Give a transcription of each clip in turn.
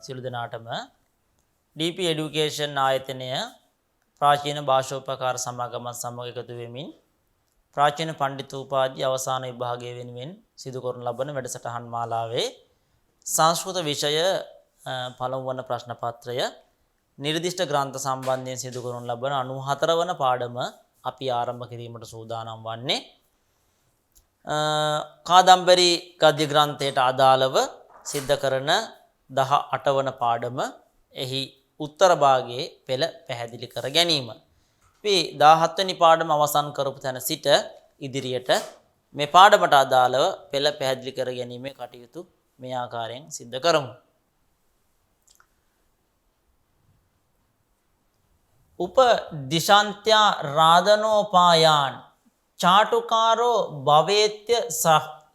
සියලු දෙනාටම DP Education ආයතනය ප්‍රාචීන භාෂෝපකාර සමාගමත් සමග එකතු වෙමින් ප්‍රාචීන පඬිතුපාධි අවසාන විභාගය වෙනුවෙන් සිදු කරන ලබන වැඩසටහන් මාලාවේ සංස්කෘත විෂය පළමු වන ප්‍රශ්න පත්‍රය නිර්දිෂ්ට ග්‍රන්ථ සම්බන්ධයෙන් සිදු කරන ලබන 94 වන පාඩම අපි ආරම්භ කිරීමට සූදානම් වන්නේ කාදම්බරි ගද්‍ය ග්‍රන්ථයට අදාළව සිද්ධ කරන 18 වන පාඩම එහි උත්තර භාගයේ පෙළ පැහැදිලි කර ගැනීම. අපි 17 වෙනි පාඩම අවසන් කරපු තැන සිට ඉදිරියට මේ පාඩමට අදාළව පෙළ පැහැදිලි කර ගැනීමේ කටයුතු මේ ආකාරයෙන් සිද්ධ කරමු. උපදිශන්ත්‍යා රාදනෝපායාන් චාටුකාරෝ භවේත්‍ය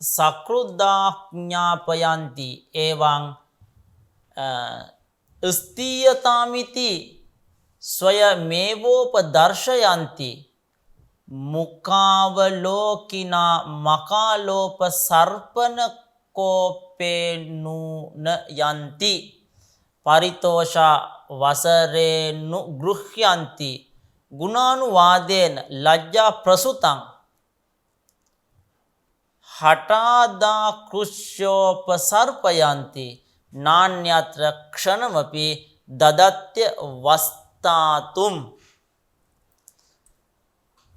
සකෘද්ධාඥාපයන්ති එවං ස්ථීයතාමිති ස්වයමේවෝපදර්ශයන්ති මුඛාවලෝකිනා මකාලෝප සර්පණ කෝපේනුන යන්ති පරිතෝෂා වසරේනු ගෘහ්‍යන්ති ගුණානුවාදේන ලජ්ජා ප්‍රසුතං හටාදා කෘෂ්‍යෝපසර්පයන්ති නාන්‍යත්‍ර ක්ෂණමපි දදත්‍ය වස්තාතුම්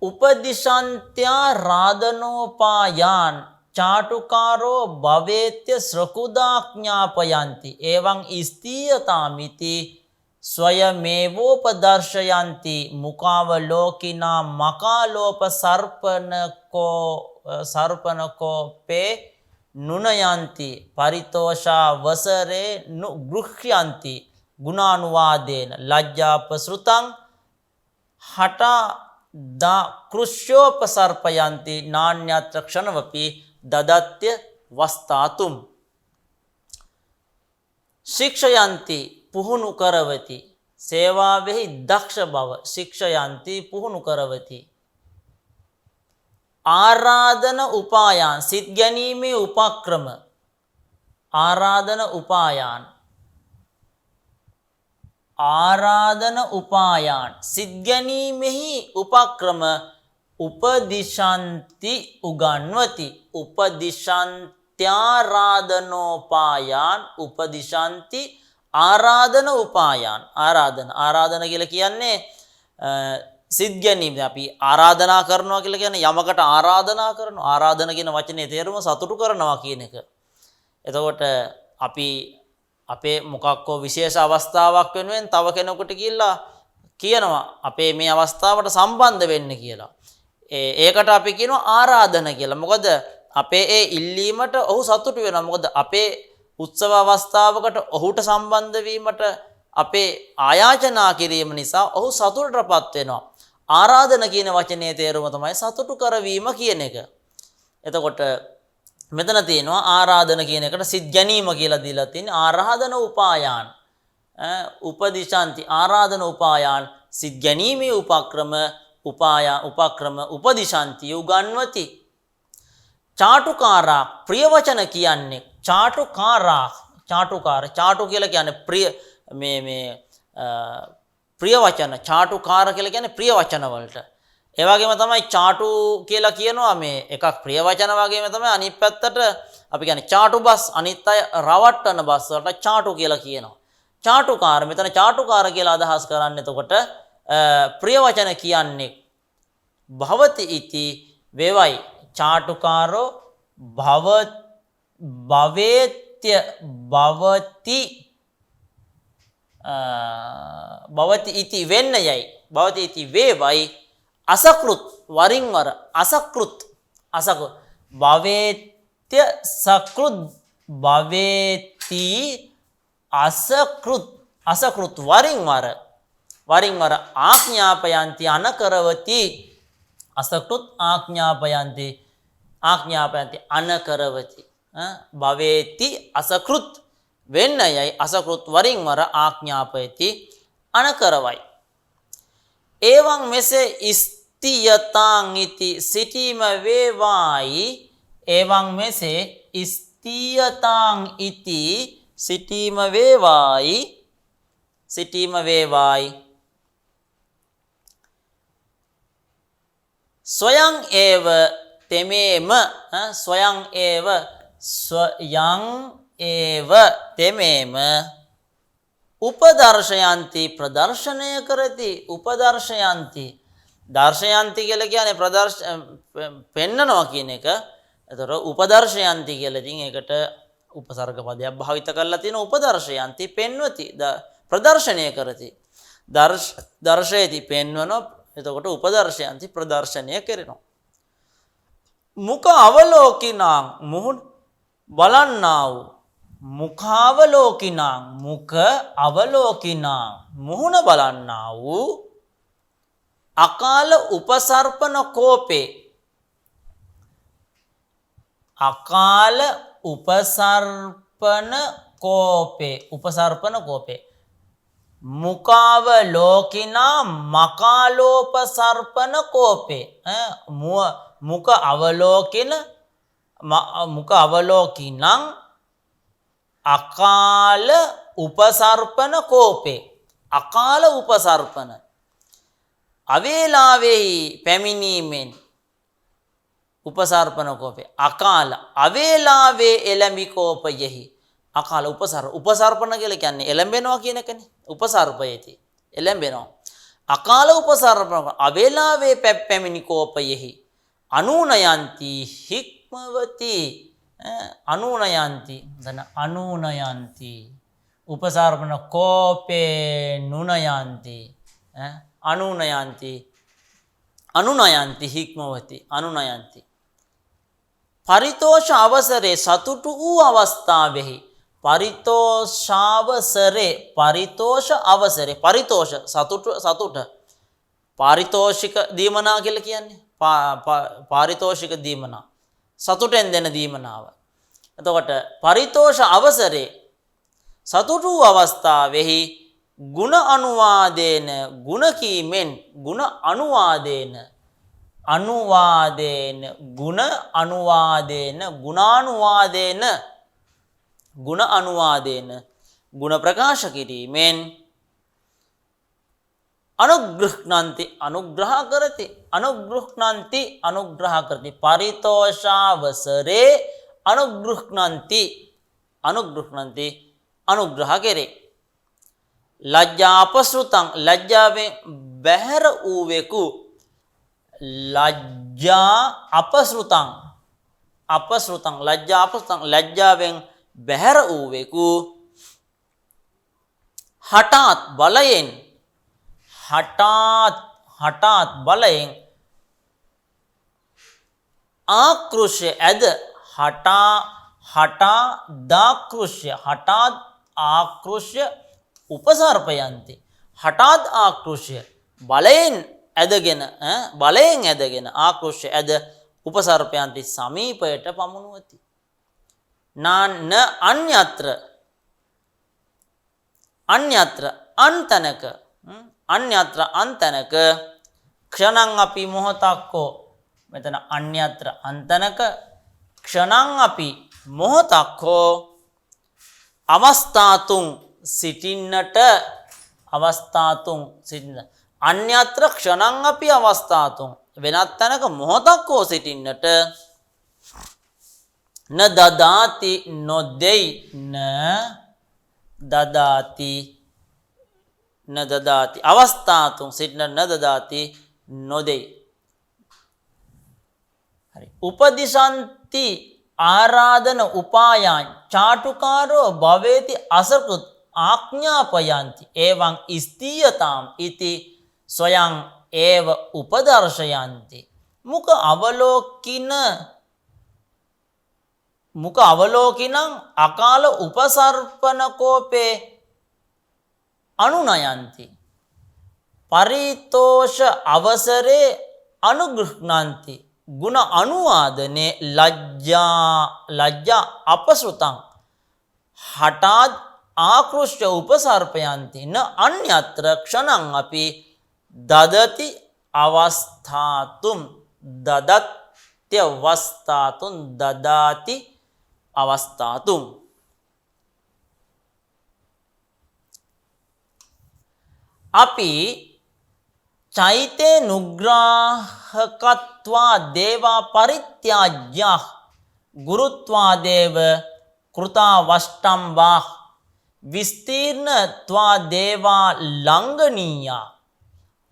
උපදිශන්ත්‍යා රාදනෝපායාන් චාටුකාරෝ භවේත්‍ය ස්රකුදාඥාපයන්ති එවං ස්ථීයතාමිති ස්වයමේවෝපදර්ශයන්ති මුඛාවලෝකිනා මකාලෝප සර්පණකෝපේ නුනයන්ති පරිතෝෂා වසරේ ගෘහ්‍යන්ති ගුණානුවාදේන ලජ්ජා ප්‍රසෘතං හටා දා කෘෂ්‍යෝපසර්පයන්ති නාන්‍යත්‍ර ක්ෂණවපි දදත්‍ය වස්තාතුම් ශික්ෂයන්ති පුහුණු කරවති සේවාවෙහි දක්ෂ බව ශික්ෂයන්ති පුහුණු කරවති ආරාධන උපායාන් සිත් ගැනීමේ උපක්‍රම ආරාධන උපායාන් සිත් ගැනීමෙහි උපක්‍රම උපදිශන්ති උගන්වති උපදිශන්ත්‍යාරාධනෝපායාන් උපදිශන්ති ආරාධන උපායාන් ආරාධන කියලා කියන්නේ සිත් ගැනීම. අපි ආරාධනා කරනවා කියලා කියන්නේ යමකට ආරාධනා කරනවා. ආරාධන කියන වචනේ තේරුම සතුටු කරනවා කියන එක. එතකොට අපි අපේ මොකක්කෝ විශේෂ අවස්ථාවක් වෙනුවෙන් තව කෙනෙකුට කියලා කියනවා අපේ මේ අවස්ථාවට සම්බන්ධ වෙන්න කියලා. ඒකට අපි කියනවා ආරාධන කියලා. මොකද අපේ ඒ ඉල්ලීමට ඔහු සතුටු වෙනවා. මොකද අපේ උත්සව අවස්ථාවකට ඔහුට සම්බන්ධ වීමට අපේ ආයාචනා කිරීම නිසා ඔහු සතුටටපත් වෙනවා. ආරාධන කියන වචනේ තේරුම තමයි සතුටු කරවීම කියන එක. එතකොට මෙතන තියෙනවා ආරාධන කියන එකට සිත් ගැනීම කියලා දීලා තියෙන්නේ ආරාධන උපායාන් උපදිශන්ති ආරාධන උපායාන් සිත් ගැනීමේ උපක්‍රම උපදිශන්ති උගන්වති චාටුකාරා ප්‍රිය වචන කියන්නේ චාටු කියලා කියන්නේ ප්‍රිය වචන චාටුකාර කියලා කියන්නේ ප්‍රිය වචන වලට. ඒ වගේම තමයි චාටු කියලා කියනවා මේ එකක් ප්‍රිය වචන වගේම තමයි අනිත් පැත්තට අපි කියන්නේ චාටු බස් අනිත් අය රවට්ටන බස් වලට චාටු කියලා කියනවා. චාටුකාර මෙතන චාටුකාර කියලා අදහස් කරන්නේ එතකොට ප්‍රිය වචන කියන්නේ භවති ඉති වේවයි චාටුකාරෝ භවේත්‍ය භවති ඉති වෙන්න යයි භවති ඉති වේවයි අසකෘත් වරින් වර අසකෘත් භවේත්‍ය සකෘත් භවේති අසකෘත් වරින් වර ආඥාපයන්ති අනකරවති අසකෘත් ආඥාපයන්ති අනකරවති භවේති අසකෘත් වෙන්න යයි අසකෘත් වරින් වර ආඥාපයති අනකරවයි. එවං මෙසේ ස්ථියතාං ඉති සිටීම වේවායි එවං මෙසේ ස්ථියතාං ඉති සිටීම වේවායි සිටීම වේවායි ස්වයං ඒව තෙමේම ස්වයං ඒව තෙමේම උපදර්ශයන්ති ප්‍රදර්ශනය කරති උපදර්ශයන්ති දර්ශයන්ති කියලා කියන්නේ පෙන්නනවා කියන එක. එතකොට උපදර්ශයන්ති කියලා ඉතින් ඒකට උපසර්ග පදයක් භාවිත කරලා තියෙන උපදර්ශයන්ති පෙන්වති ප්‍රදර්ශනය කරති දර්ශයති පෙන්වනවා. එතකොට උපදර්ශයන්ති ප්‍රදර්ශනය කරනවා. මුඛ අවලෝකිනං මුහුණ බලන්නා වූ මුඛාවලෝකිනං මුඛ අවලෝකිනං මුහුණ බලන්නා වූ අකාල උපසර්පණ කෝපේ අකාල උපසර්පණ කෝපේ මුඛාවලෝකිනා මකාලෝපසර්පණ කෝපේ මුඛ අවලෝකිනං අකාල උපසර්පණ කෝපේ අකාල උපසර්පණ අවේලාවෙහි පැමිණීමෙන් උපසර්පණ කෝපේ අකාල අවේලාවේ එළඹි කෝපයෙහි අකාල උපසර්පණ කියලා කියන්නේ එළඹෙනවා කියන එකනේ. උපසර්පයේදී එළඹෙනවා. අකාල උපසර්පණ අවේලාවේ පැමිණි කෝපයෙහි අනූනයන්ති හික්මවති අනූනයන්ති අනූනයන්ති උපසර්පණ කෝපේ නුනයන්ති අනුනයන්ති හික්මවති අනුනයන්ති පරිතෝෂ අවසරේ සතුටු වූ අවස්ථාවෙහි පරිතෝෂ සතුට පාරිතෝෂික දීමනා කියලා කියන්නේ පාරිතෝෂික දීමනා සතුටෙන් දෙන දීමනාව. එතකොට පරිතෝෂ අවසරේ සතුටු වූ අවස්ථාවෙහි ගුණ අනුවාදේන ගුණ කීමෙන් ගුණ අනුවාදේන ගුණ ප්‍රකාශ කිරීමෙන් අනුග්‍රහණන්ති පරිතෝෂාවසරේ අනුග්‍රහණන්ති අනුග්‍රහ කෙරේ. ලජ්ජා අපසෘතං ලජ්ජාවෙන් බැහැර වූවෙකු ලජ්ජාවෙන් බැහැර වූවෙකු හටාත් බලයෙන් ආකෘෂ්‍ය ඇද හටාත් ආකෘෂ්‍ය උපසර්පයන්ති හටාත් ආකෘෂ්‍ය බලයෙන් ඇදගෙන ආකෘෂ්‍ය ඇද උපසර්පයන්ති සමීපයට පමුණුවති. නාන්න අන්‍යත්‍ර අන්තනක ක්ෂණං අපි මොහොතක්කෝ මෙතන අන්‍යත්‍ර අන්තනක ක්ෂණං අපි මොහොතක්කෝ අවස්ථාතුන් සිටින්නට අන්‍යත්‍ර ක්ෂණං අපි අවස්ථාතුන් වෙනත් තැනක මොහොතක් හෝ සිටින්නට න දදාති නොදෙයි අවස්ථාතුන් සිටින න දදාති නොදෙයි. උපදිශන්ති ආරාධන උපායන් චාටුකාරෝ භවේති අසකෘත් ආඥාපයන්ති එවං ස්ථීයතාම් ඉති ස්වයං ඒව උපදර්ශයන්ති. මුඛ අවලෝකිනං අකාල උපසර්පණ කෝපේ අනුනයන්ති පරිතෝෂ අවසරේ අනුග්‍රහණන්ති ගුණ අනුවාදනේ ලජ්ජා අපසෘතං හටාත් ආකෘෂ්‍ය උපසර්පයන්ති න අන්‍යත්‍ර ක්ෂණං අපි දදති අවස්ථාතුම් දදාති අවස්ථාතුම්. අපි චෛතේ නුග්‍රාහකත්වා දේවා පරිත්‍යාජ්‍ය ගුරුත්වා දේව කෘතා වෂ්ටම්බා විස්තීර්ණත්වා දේවා ලංඝනීයා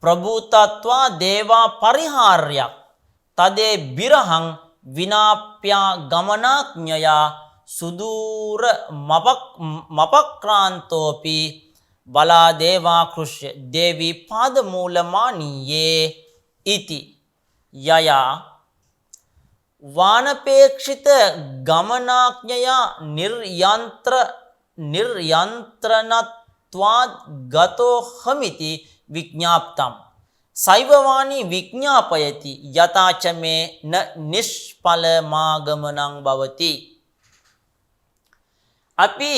ප්‍රභූතත්වා දේවා පරිහාර්ය තදේ බිරහං විනාප්‍යා ගමනාඥයා සුදූර මපක්‍රාන්තෝපි බලා දේවා කෘෂ්‍ය දේවී පාදමූලමානීයේ ඉති යයා වානපේක්ෂිත ගමනාඥයා නිර්යන්ත්‍රණත්වා ගතෝ හමිති විඥාප්තම් සෛවවාණී විඥාපයති යතාච මේ න නිෂ්ඵලමාගමනං භවති. අපි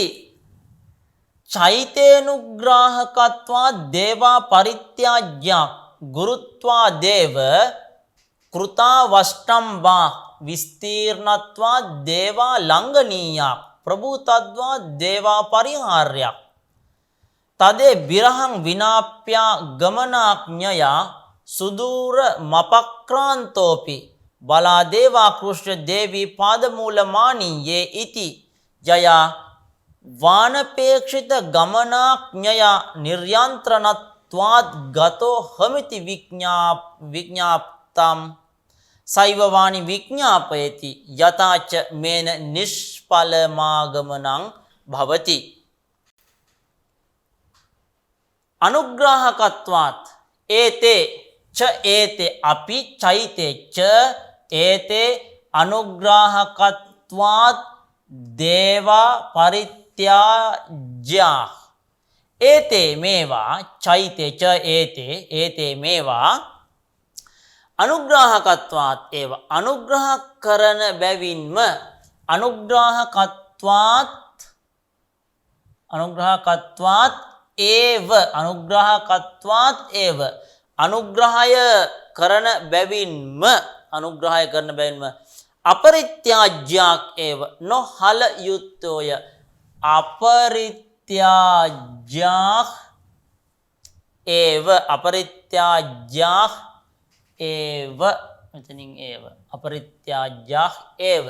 චෛතේනුග්‍රාහකත්වා දේවා පරිත්‍යාජ්‍ය ගුරුත්වා දේව කෘතා වෂ්ටම්බා විස්තීර්ණත්වා දේවා ලංඝනීයා ප්‍රභූතත්වා දේවා පරිහාර්ය තදේ බිරහං විනාප්‍යා ගමනාඥයා සුදූර මපක්‍රාන්තෝපි බලා දේවා කෘෂ්‍ය දේවී පාදමූලමානීයේ ඉති යයා වානපේක්ෂිත ගමනාඥයා නිර්යන්ත්‍රණත්වාත් ගතෝ හමිති විඥාප්තම් සෛවවාණි විඥාපයති යතාච මේන නිෂ්ඵලමාගමනං භවති. අනුග්‍රාහකත්වාත් ඒතේ ච ඒතේ අපි චෛතේ ච ඒතේ අනුග්‍රාහකත්වාත් දේවා පරිත්‍යාජ්‍යා ඒතේ මේවා චෛතේ ච ඒතේ මේවා අනුග්‍රාහකත්වාත් ඒව අනුග්‍රහ කරන බැවින්ම අනුග්‍රාහකත්වාත් ඒව අනුග්‍රහය කරන බැවින්ම අපරිත්‍යාජ්‍යක් ඒව නොහල යුත්තෝය අපරිත්‍යාජ්‍යක් ඒව මෙතනින් ඒව අපරිත්‍යාජ්‍යක් ඒව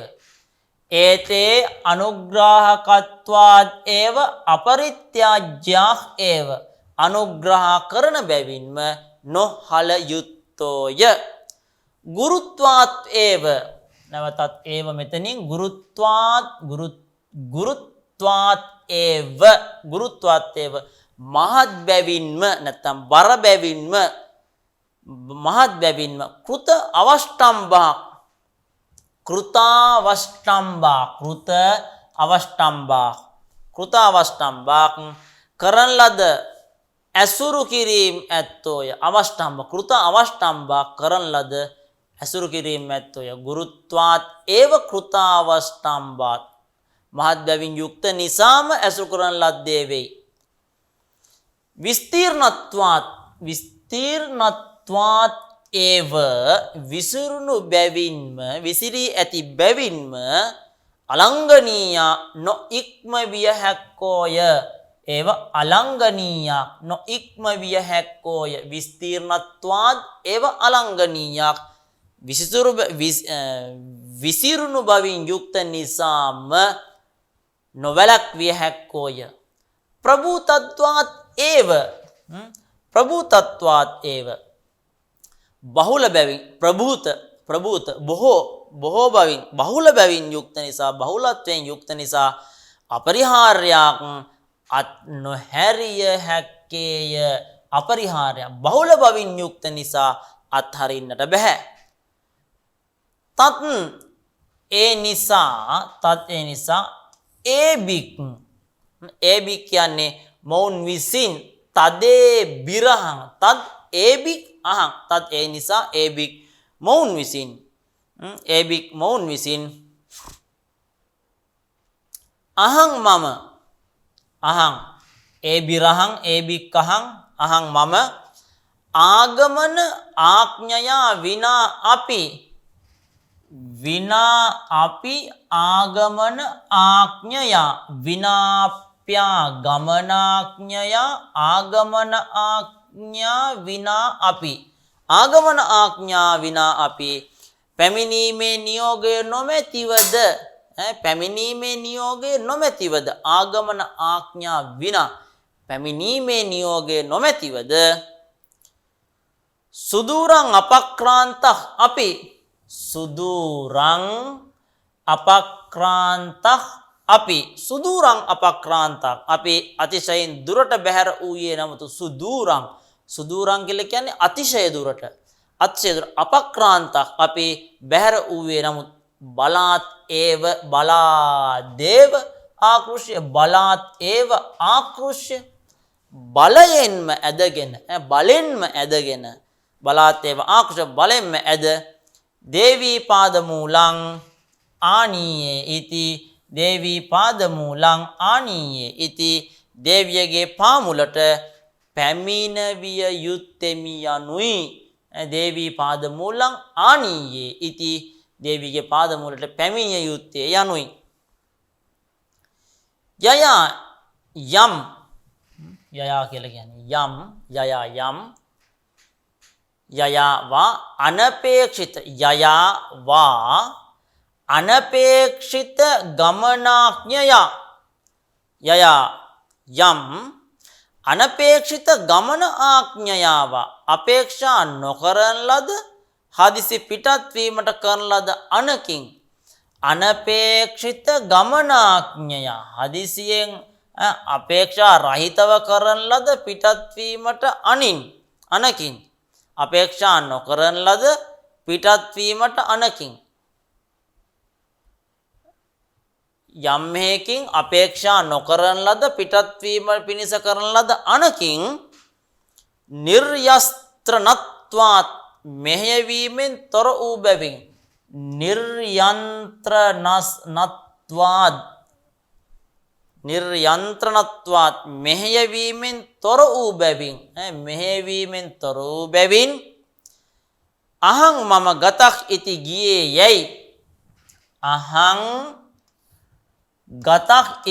ඒතේ අනුග්‍රාහකත්වාත් ඒව අපරිත්‍යාජ්‍යක් ඒව අනුග්‍රහ කරන බැවින්ම නොහල යුත්තෝය. ගුරුත්වාත් ඒව නැවතත් ඒව මෙතනින් ගුරුත්වාත් ඒව මහත් බැවින්ම නැත්නම් බර බැවින්ම මහත් බැවින්ම කෘත අවෂ්ටම්බා කරන ලද ඇසුරු කිරීම ඇත්තෝය. කෘත අවෂ්ටම්බා කරන ලද ඇසුරු කිරීම ඇත්තෝය. ගුරුත්වාත් ඒව කෘතාවෂ්ටම්බාත් මහත් බැවින් යුක්ත නිසාම ඇසුරු කරන ලද්දේ වෙයි. විස්තීර්ණත්වාත් ඒව විසිරුණු බැවින්ම විසිරී ඇති බැවින්ම අලංඝනීයා නොඉක්ම විය හැක්කෝය. ඒව අලංඝනීයක් නොඉක්ම විය හැක්කෝය. විස්තීර්ණත්වාත් ඒව අලංඝනීයක් විසිරුණු බවින් යුක්ත නිසාම නොවැළක්විය හැක්කෝය. ප්‍රභූතත්වාත් ඒව බහුල බැවින් බොහෝ බවින් බහුල බැවින් යුක්ත නිසා බහුලත්වයෙන් යුක්ත නිසා අපරිහාර්යක් අත් නොහැරිය හැක්කේය. අපරිහාර්ය බහුල බවින් යුක්ත නිසා අත්හරින්නට බැහැ. තත් ඒ නිසා ඒබික් කියන්නේ මොවුන් විසින් තදේ බිරහං තත් ඒබික් අහං තත් ඒ නිසා ඒබික් මොවුන් විසින් අහං මම අහං ඒබිරහං ඒබික් අහං අහං මම ආගමන ආඥයා විනා අපි ආගමන ආඥයා විනාප්‍යා ගමනාඥයා ආගමන ආඥා විනා අපි ආගමන ආඥා විනා අපි පැමිණීමේ නියෝගය නොමැතිවද පැමිණීමේ නියෝගය නොමැතිවද ආගමන ආඥා විනා පැමිණීමේ නියෝගය නොමැතිවද සුදූරං අපක්‍රාන්ත අපි සුදූරං අපක්‍රාන්ත අපි සුදූරං අපක්‍රාන්තක් අපි අතිශයින් දුරට බැහැර වූයේ නමුතු සුදූරං සුදූරං කියලා කියන්නේ අතිශය දුරට අතිශය දුර අපක්‍රාන්තක් අපි බැහැර වූයේ නමුත් බලාත් ඒව බලාදේව ආකෘෂ්‍ය බලාත් ඒව ආකෘෂ්‍ය බලයෙන්ම ඇදගෙන බලෙන්ම ඇදගෙන බලාත් ඒව ආකෘෂ්‍ය බලෙන්ම ඇද දේවී පාදමූලං ආනීයේ ඉති දේවී පාදමූලං ආනීයේ ඉති දේවියගේ පාමුලට පැමිණවිය යුත්තේමි යනුයි දේවී පාදමූලං ආනීයේ ඉති දේවියගේ පාදමූලට පැමිණිය යුත්තේ යනුයි යයා යම් යයා කියලා කියන්නේ යම් යයා යම් යයා වා අනපේක්ෂිත යයා වා අනපේක්ෂිත ගමනාඥය යයා යම් අනපේක්ෂිත ගමන ආඥයාව අපේක්ෂා නොකරන ලද හදිසි පිටත් වීමට කරන ලද අනකින් අනපේක්ෂිත ගමනාඥය හදිසියෙන් අපේක්ෂා රහිතව කරන ලද පිටත් වීමට අනකින් අපේක්ෂා නොකරන ලද පිටත් වීමට අනකින් යම් හේකින් අපේක්ෂා නොකරන ලද පිටත් වීම පිණිස කරන ලද අනකින් නිර්යස්ත්‍රණත්වාත් මෙහෙයවීමෙන් තොර වූ බැවින් නිර්යන්ත්‍රණත්වාත් මෙහෙයවීමෙන් තොර වූ බැවින් මෙහෙයවීමෙන් තොර වූ බැවින් අහං මම ගතක් ඉති ගියේ යැයි අහං ගතක්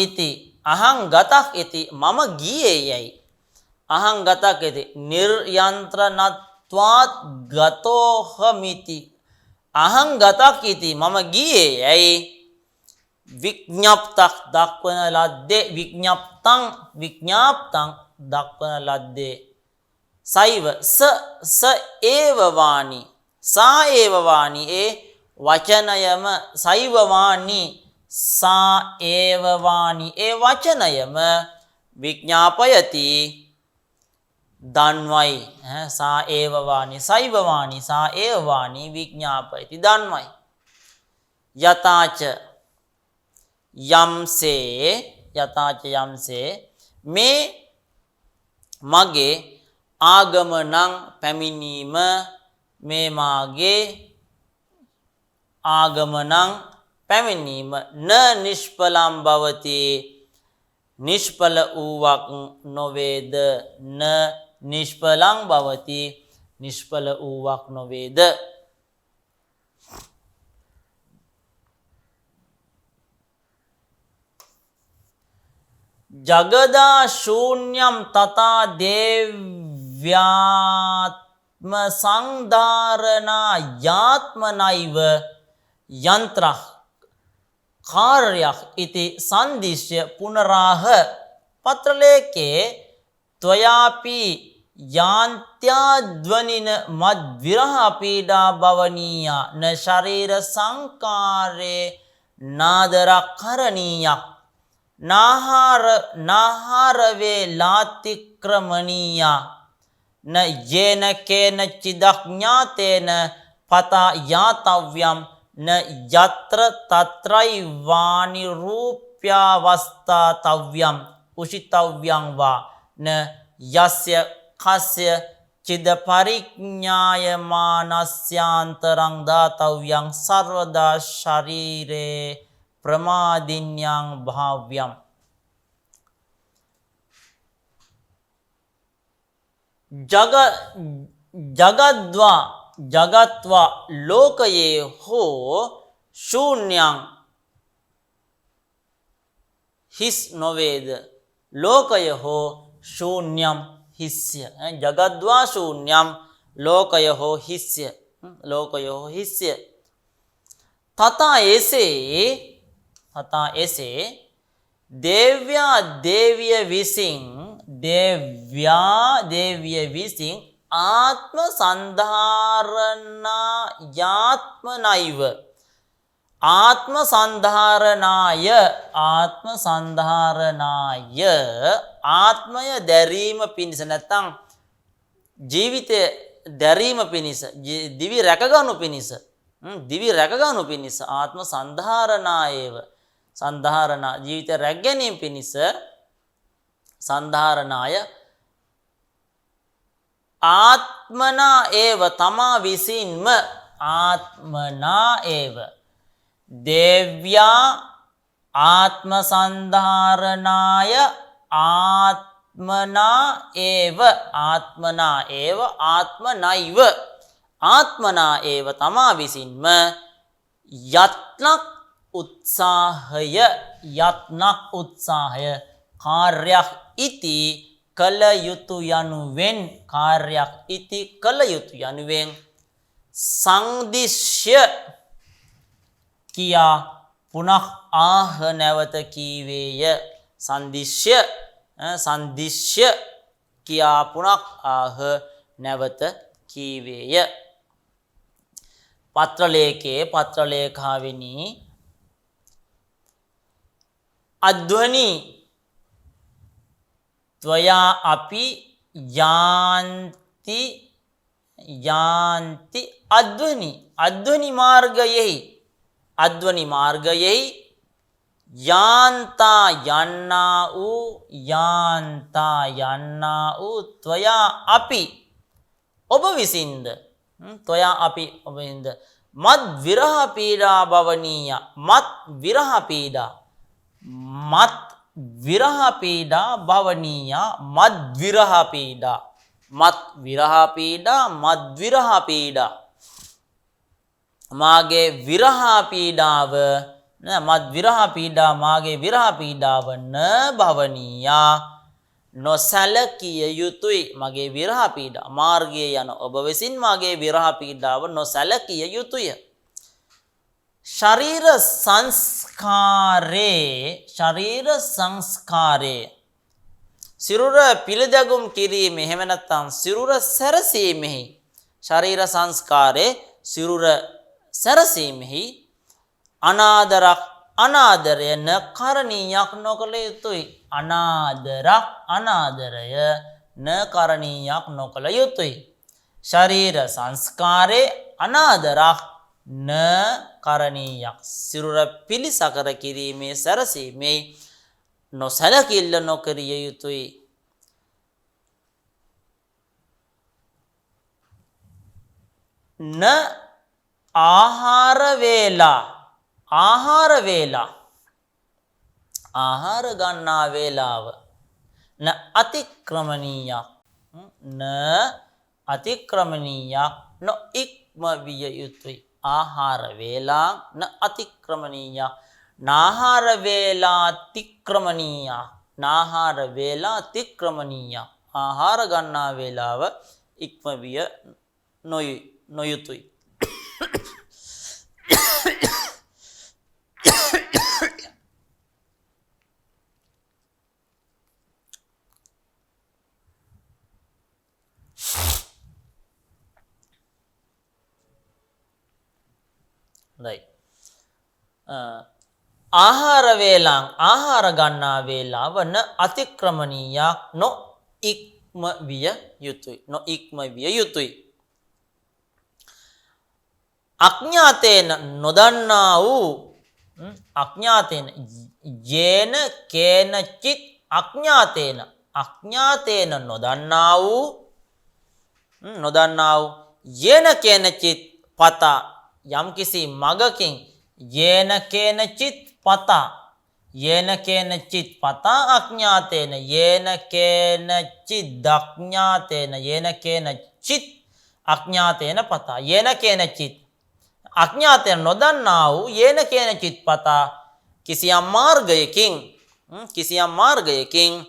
ඉති මම ගියේ යැයි අහං ගතක් ඉති නිර්යන්ත්‍රණත්වාත් ගතෝහමිති අහං ගතක් ඉති මම ගියේ යැයි විඥාප්තක් දක්වන ලද්දේ විඥාප්තං දක්වන ලද්දේ සයිව ස ඒවවානි සා ඒවවානි ඒ වචනයම සයිවවානි සා ඒවවානි ඒ වචනයම විඥාපයති දන්වයි සා ඒවවානි සයිවවානි සා ඒවවානි විඥාපයති දන්වයි යතාච යම්සේ මේ මගේ ආගමනං පැමිණීම මේ මාගේ ආගමනං පැමිණීම න නිෂ්ඵලම් භවති නිෂ්ඵල වූවක් නොවේද න නිෂ්ඵලං භවති නිෂ්ඵල වූවක් නොවේද ජගදා ශූන්‍යම් තථා දේව්‍යාත්ම සංධාරණා යාත්මනයිව යන්ත්‍රः කාර්යः ඉති සන්දිශ්‍ය පුනරාහ පත්‍රලේඛේ ත්වයාපි යාන්ත්‍යාද්වනින මද් විරහ පීඩා භවනීයා න ශරීර සංකාරේ නාදරකරණීයක් නාහාරවේ ලාතික්‍රමණීයා න යේන කේන චිදඥාතේන පතා යාතව්‍යම් න යත්‍ර තත්‍රෛවානි රූප්‍යාවස්ථාතව්‍යම් උෂිතව්‍යං වා න යස්ය කස්ය චිද පරිඥායමානස්යාන්තරං දාතව්‍යං සර්වදා ශරීරේ ප්‍රමාදින්‍යං භාව්‍යම් ජගත්වා ලෝකයේ හෝ ශූන්‍යං හිස් නොවේද ලෝකය හෝ ශූන්‍යම් හිස්ය. ජගද්වා ශූන්‍යම් ලෝකය හෝ හිස්ය. ලෝකය හෝ හිස්ය. තථා එසේ දේව්‍යා දේවිය විසින් ආත්ම සංධාරණායාත්මනයිව ආත්ම සංධාරණාය ආත්මය දැරීම පිණිස නැත්නම් ජීවිතය දැරීම පිණිස දිවි රැකගනු පිණිස ආත්ම සංධාරණායේව සංධාරණා ජීවිත රැක ගැනීම පිණිස සංධාරණාය ආත්මනා ඒව තමා විසින්ම ආත්මනා ඒව දේව්‍යා ආත්ම සංධාරණාය ආත්මනා ඒව ආත්මනයිව ආත්මනා ඒව තමා විසින්ම යත්නක් උත්සාහය කාර්යයක් ඉති කළ යුතු යනුවෙන් සංදිශ්‍ය කියා පුනః ආහ නැවත කීවේය. සංදිශ්‍ය කියා පුනක් ආහ නැවත කීවේය. පත්‍රලේඛාවෙනි අද්වනි ත්වයා අපි යාන්ති අද්වනි මාර්ගයෙහි යාන්තා යන්නා වූ ත්වයා අපි ඔබ විසින්ද මත් විරහ පීඩා භවනීය මත් විරහ පීඩා මාගේ විරහ පීඩාව මාගේ විරහ පීඩාව න භවනීයා නොසැලකිය යුතුයි. මගේ විරහ පීඩා මාර්ගයේ යන ඔබ විසින් මගේ විරහ පීඩාව නොසැලකිය යුතුය. ශරීර සංස්කාරේ සිරුර පිළිදැගුම් කිරීමේ එහෙම නැත්නම් සිරුර සැරසීමෙහි ශරීර සංස්කාරේ සිරුර සැරසීමෙහි අනාදරය න කරණීයක් නොකළ යුතුයි. අනාදරය න කරණීයක් නොකළ යුතුයි. ශරීර සංස්කාරේ අනාදරක් න කරණීයක් සිරුර පිළිසකර කිරීමේ සැරසීමේ නොසැලකිල්ල නොකරිය යුතුයි. න ආහාර ගන්නා වේලාව න අතික්‍රමණීයක් නොඉක්ම විය යුතුයි. ආහාර වේලා න අතික්‍රමණීයක් නාහාර වේලා තික්‍රමණීයක් ආහාර ගන්නා වේලාව ඉක්ම විය නොයුතුයි. ආහාර ගන්නා වේලාව න අතික්‍රමණීයක් නොඉක්ම විය යුතුයි. අඥාතේන නොදන්නා වූ යේන කේනචිත් අඥාතේන නොදන්නා වූ යේන කේනචිත් පතා යම්කිසි මගකින් යේන කේනචිත් පතා අඥාතේන යේන කේනචිත් අඥාතේන පතා යේන කේනචිත් අඥාතේන නොදන්නා වූ යේන කේනචිත් පතා කිසියම් මාර්ගයකින්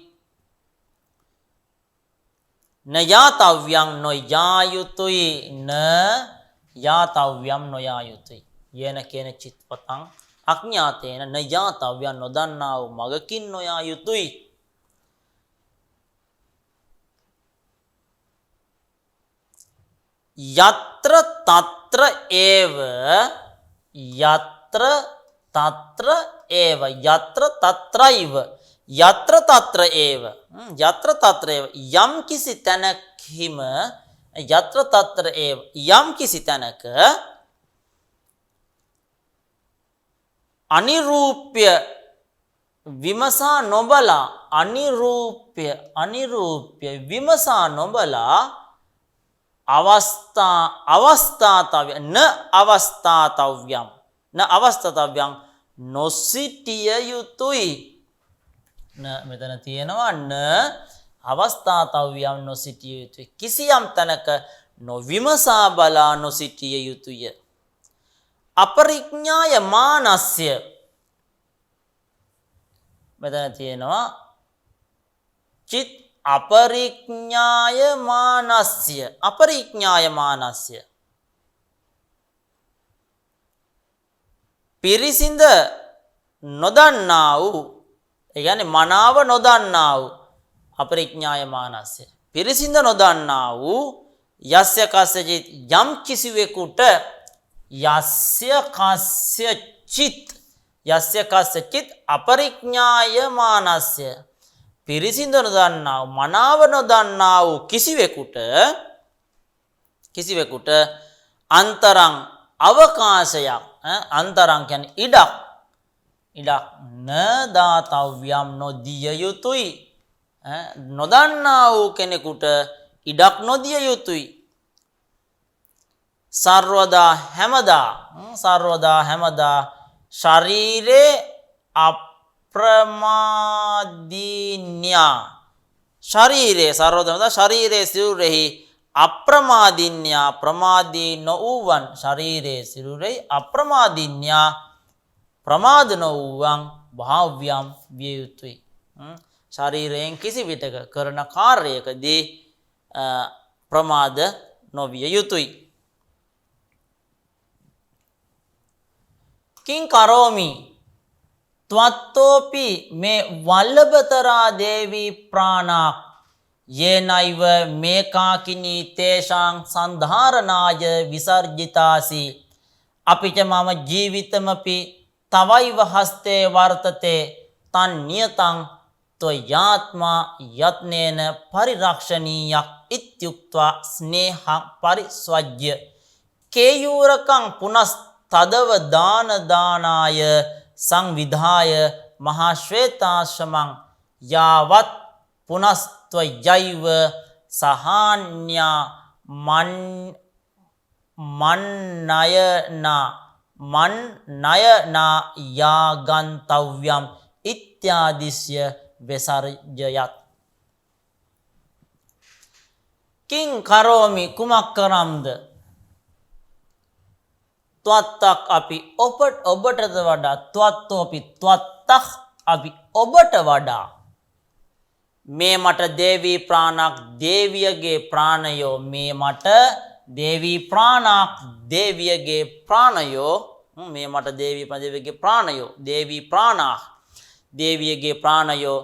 න යාතව්‍යං නොයා යුතුයි න යාතව්‍යං නොයා යුතුයි යේන කේන චිත්තපතං අඥාතේන න යාතව්‍යං නොදන්නා වූ මගකින් නොයා යුතුයි යත්‍ර තත්‍ර ඒව යත්‍ර තත්‍ර ඒව යත්‍ර තත්‍රයිව යත්‍ර තත්‍ර ඒව යත්‍ර තත්‍ර ඒව යම් කිසි තැනක හිම යත්‍ර තත්‍ර ඒව යම් කිසි තැනක අනිරූප්‍ය විමසා නොබලා අනිරූප්‍ය විමසා නොබලා අවස්ථාතව්‍යම් නොසිටිය යුතුයි මෙතන තියෙනවා න අවස්ථාතව්‍යම් නොසිටිය යුතුයි කිසියම් තැනක නොවිමසා බලා නොසිටිය යුතුය අපරිඥාය මානස්ය මෙතන තියෙනවා චිත් අපරිඥාය මානස්ය පිරිසිඳ නොදන්නා වූ ඒ කියන්නේ මනාව නොදන්නා වූ අපරිඥාය මානස්ය පිරිසිඳ නොදන්නා වූ යස්ය කස්සචිත් යම් කිසිවෙකුට යස්ය කස්සචිත් අපරිඥාය මානස්ය පිරිසිඳ නොදන්නා වූ මනාව නොදන්නා වූ කිසිවෙකුට අන්තරං අවකාශයක් අන්තරං කියන්නේ ඉඩක් නදාතව්‍යම් නොදිය යුතුයි නොදන්නා වූ කෙනෙකුට ඉඩක් නොදිය යුතුයි සර්වදා හැමදා ශරීරේ අප්‍රමාදීන්‍යා ශරීරේ සිරුරෙහි අප්‍රමාදීන්‍යා ප්‍රමාදී නොවූවන් ශරීරේ සිරුරෙහි අප්‍රමාදීන්‍යා ප්‍රමාද නොවූවන් භාව්‍යම් විය යුතුයි ශරීරයෙන් කිසි විටක කරන කාර්යයකදී ප්‍රමාද නොවිය යුතුයි කිං කරෝමි ත්වත්තෝපි මේ වල්ලභතරා දේවී ප්‍රාණා යේනයිව මේකාකිනී තේෂාං සන්ධාරණාය විසර්ජිතාසි අපිච මම ජීවිතමපි තවයිව හස්තේ වර්තතේ තන් නියතං ත්වයාත්මා යත්නේන පරිරක්ෂණීයක් ඉත්‍යුක්ත්වා ස්නේහං පරිස්වජ්‍ය කේයූරකං පුනස් තදව දානාය සංවිධාය මහාශ්වේතාශ්‍රමං යාවත් පුනස්ත්වයයිව සහාන්‍යා මන්නයනා යාගන්තව්‍යම් ඉත්‍යාදිස්ය වෙසර්ජයත් කිං කරෝමි කුමක් කරම්ද ත්වත්තක් අපි ඔබටද වඩා ත්වත්තෝපි ත්වත්තක් අපි ඔබට වඩා මේ මට දේවී ප්‍රාණක් දේවියගේ ප්‍රාණයෝ මේ මට දේවී ප්‍රාණක් දේවියගේ ප්‍රාණයෝ මේ මට දේවියගේ ප්‍රාණයෝ දේවී ප්‍රාණා දේවියගේ ප්‍රාණයෝ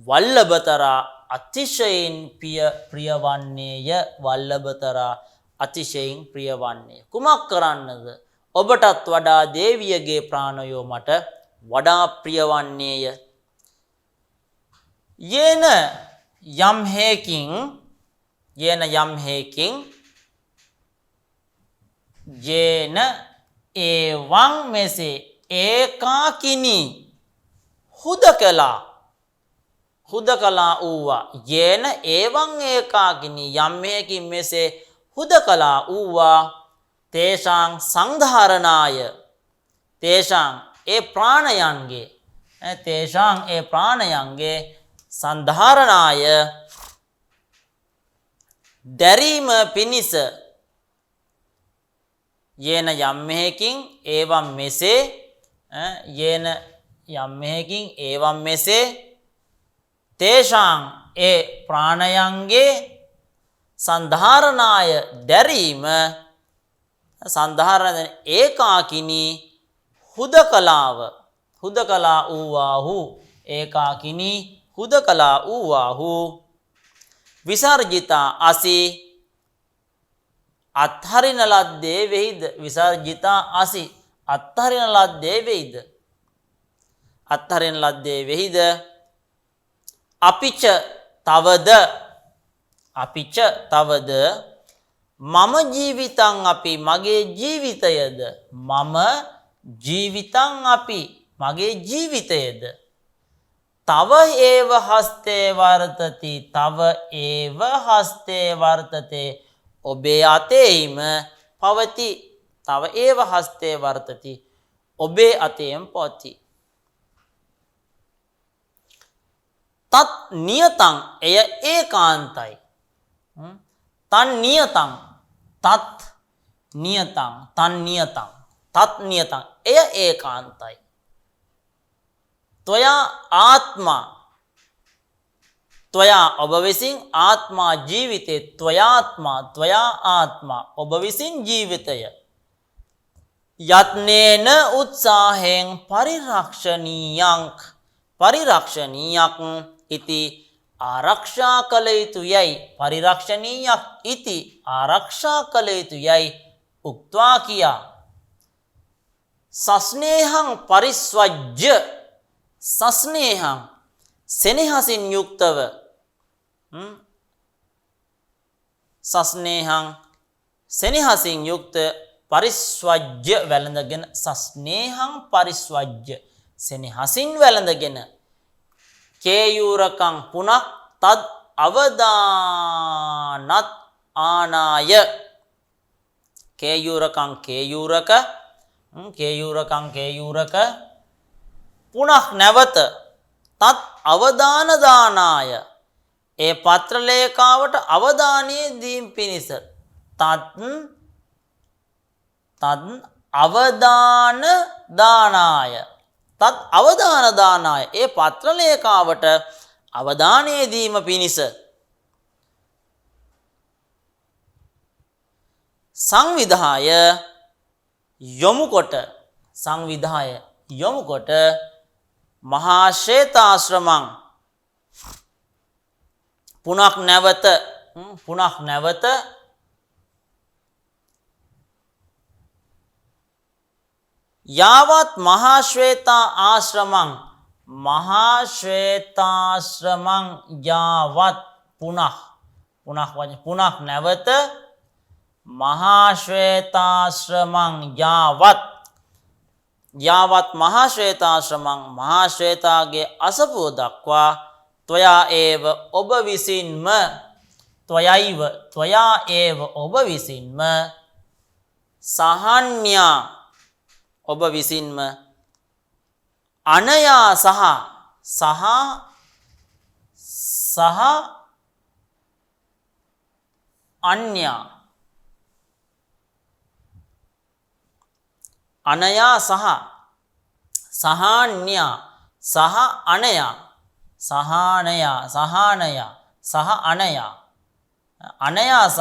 වල්ලභතරා අතිශයින් ප්‍රියවන්නේය වල්ලභතරා අතිශයින් ප්‍රියවන්නේ කුමක් කරන්නද ඔබටත් වඩා දේවියගේ ප්‍රාණයෝ මට වඩා ප්‍රියවන්නේය යේන ඒවං මෙසේ ඒකාකිනී හුදකලා වූවා යේන ඒවං ඒකාකිනී යම් හේකින් මෙසේ හුදකලා වූවා තේෂාං සංධාරණාය තේෂාං ඒ ප්‍රාණයන්ගේ සංධාරණාය දැරීම පිණිස යේන යම් මෙහෙකින් ඒවම් මෙසේ යේන යම් මෙහෙකින් ඒවම් මෙසේ තේෂාං ඒ ප්‍රාණයන්ගේ සන්ධාරණාය දැරීම සන්ධාරණ ඒකාකිනී හුදකලාව හුදකලා වූවාහු ඒකාකිනී හුදකලා වූවාහු විසර්ජිතා අසි අත්හරින ලද්දේ වෙයිද විසර්ජිතා අසි අත්හරින ලද්දේ වෙයිද අත්හරින ලද්දේ වෙයිද අපිච තවද මම ජීවිතං අපි මගේ ජීවිතයද මම ජීවිතං අපි මගේ ජීවිතයද තව ඒව හස්තේ වර්තති තව ඒව හස්තේ වර්තතේ ඔබේ අතේම පවති තව ඒව හස්තේ වර්තති ඔබේ අතේම පවති තත් නියතං එය ඒකාන්තයි තන් නියතං තත් නියතං තන් නියතං තත් නියතං එය ඒකාන්තයි ත්වයා ආත්මා ත්වයා ඔබ විසින් ආත්මා ජීවිතේ ත්වයා ආත්මා ඔබ විසින් ජීවිතය යත්නේන උත්සාහෙන් පරිරක්ෂණීයක් ඉති ආරක්ෂා කළ යුතු යයි පරිරක්ෂණීයක් ඉති ආරක්ෂා කළ යුතු යයි උක්ත්වා කියා සස්නේහං පරිස්වජ්ජ සස්නේහං සෙනෙහසින් යුක්තව සස්නේහං සෙනෙහසින් යුක්ත පරිස්වජ්ජ වැළඳගෙන සස්නේහං පරිස්වජ්ජ සෙනෙහසින් වැළඳගෙන කේයූරකං පුනක් තද් අවදානත් ආනාය කේයූරකං කේයූරක පුනක් නැවත තත් අවදාන දානාය ඒ පත්‍රලේඛාවට අවධානය දීම පිණිස තත් අවදාන දානාය තත් අවදාන දානාය ඒ පත්‍රලේඛාවට අවධානය දීම පිණිස සංවිධාය යොමුකොට මහා ශ්වේතාශ්‍රමං පුනක් නැවත යාවත් මහා ශ්වේතා ආශ්‍රමං යාවත් පුනක් නැවත මහා ශ්වේතාශ්‍රමං යාවත් මහා ශ්වේතාශ්‍රමං මහා ශ්වේතාගේ අසපුව දක්වා ත්වයා ඒව ඔබ විසින්ම සහන්‍යා ඔබ විසින්ම අනයා සහ අන්‍යා අනයා සහාන්‍යා සහ අනයා අනයා සහ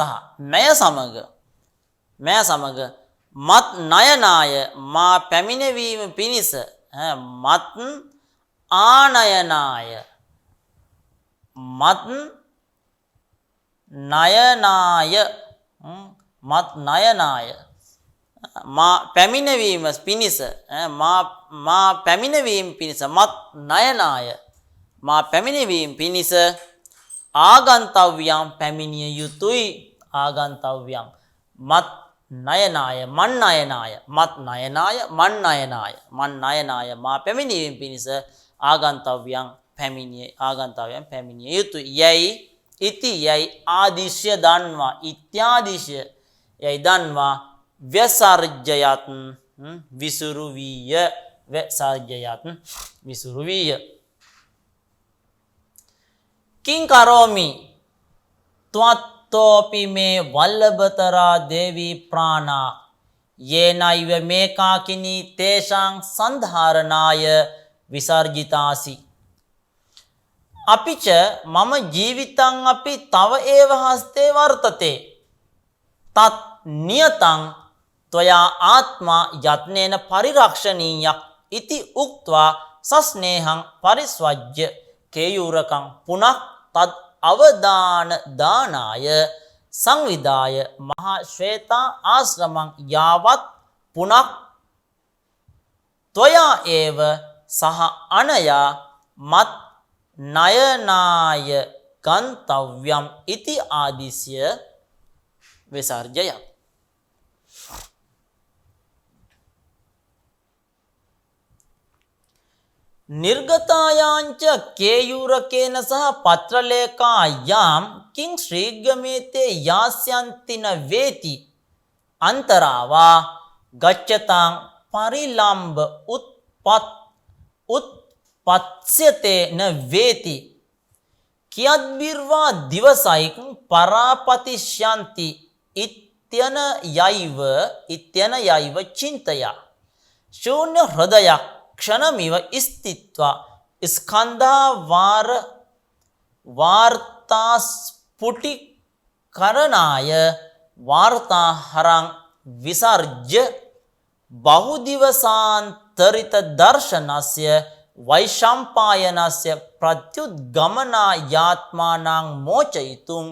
මෙය සමග මත් නයනාය මා පැමිණවීම පිණිස මත් ආනයනාය මා පැමිණවීම පිණිස මත් නයනාය මා පැමිණවීම පිණිස ආගන්තව්‍යම් පැමිණිය යුතුයි මත් නයනාය මා පැමිණීම පිණිස ආගන්තව්‍යම් පැමිණිය යුතුයි යයි ඉති යයි ආදිශ්‍ය දන්වා ඉත්‍යාදිශ්‍ය යයි දන්වා ව්‍යසර්ජයත් විසුරු වීය කිං කරෝමි ත්වත්තෝපි මේ වල්ලභතරා දේවී ප්‍රාණා යේනයිව මේකාකිනී තේෂාං සන්ධාරණාය විසර්ජිතාසි අපිච මම ජීවිතං අපි තව ඒව හස්තේ වර්තතේ තත් නියතං ත්වයා ආත්මා යත්නේන පරිරක්ෂණීයක් ඉති උක්ත්වා සස්නේහං පරිස්වජ්‍ය කේයුරකං පුනක් තත් අවදාන දානාය සංවිදාය මහා ශ්වේතා ආශ්‍රමං යාවත් පුනක් ත්වයා ඒව සහ අනයා මත් නයනාය ගන්තව්‍යම් ඉති ආදිස්ය විසර්ජය. නිර්ගතායාංච කේයුරකේන සහ පත්‍රලේඛායාම් කිං ශ්‍රීග්ගමේතේ යාස්යන්තින වේති අන්තරාවා ගච්ඡතං පරිලම්බ උත්පත්ස්යතේ න වේති කියද්බිර්වා දිවසයික් පරාපතිශ්යන්ති ඉත්‍යන යයිව චින්තය ශූන්‍ය හෘදයක් ක්ෂණමිව ස්ථිත්වා ස්කන්ධා වාර්තාස්පුටිකරණාය වාර්තාහරං විසර්ජ්‍ය බහුදිවසාන්තරිත දර්ශනස්ය වෛශම්පායනස්ය ප්‍රත්‍යුද්ගමනායාත්මානං මෝචයිතුම්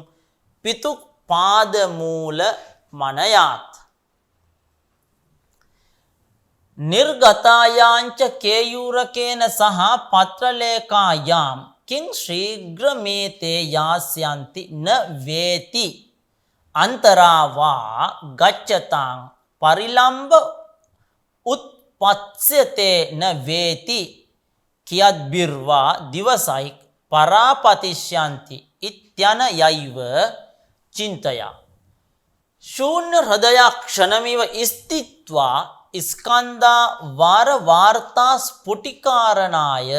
පිතුක් පාදමූල මනයාත්. නිර්ගතායාංච කේයුරකේන සහ පත්‍රලේඛායාම් කිං ශීඝ්‍රමේතේ යාස්යන්ති න වේති අන්තරාවා ගච්ඡතං පරිලම්බ උත්පත්ස්යතේ න වේති කියද්බිර්වා දිවසයික් පරාපතිශ්යන්ති ඉත්‍යන යයිව චින්තය ශූන්‍ය හෘදයක් ක්ෂණමිව ස්ථිත්වා ස්කන්ධා වාර්තා ස්පුටිකරණාය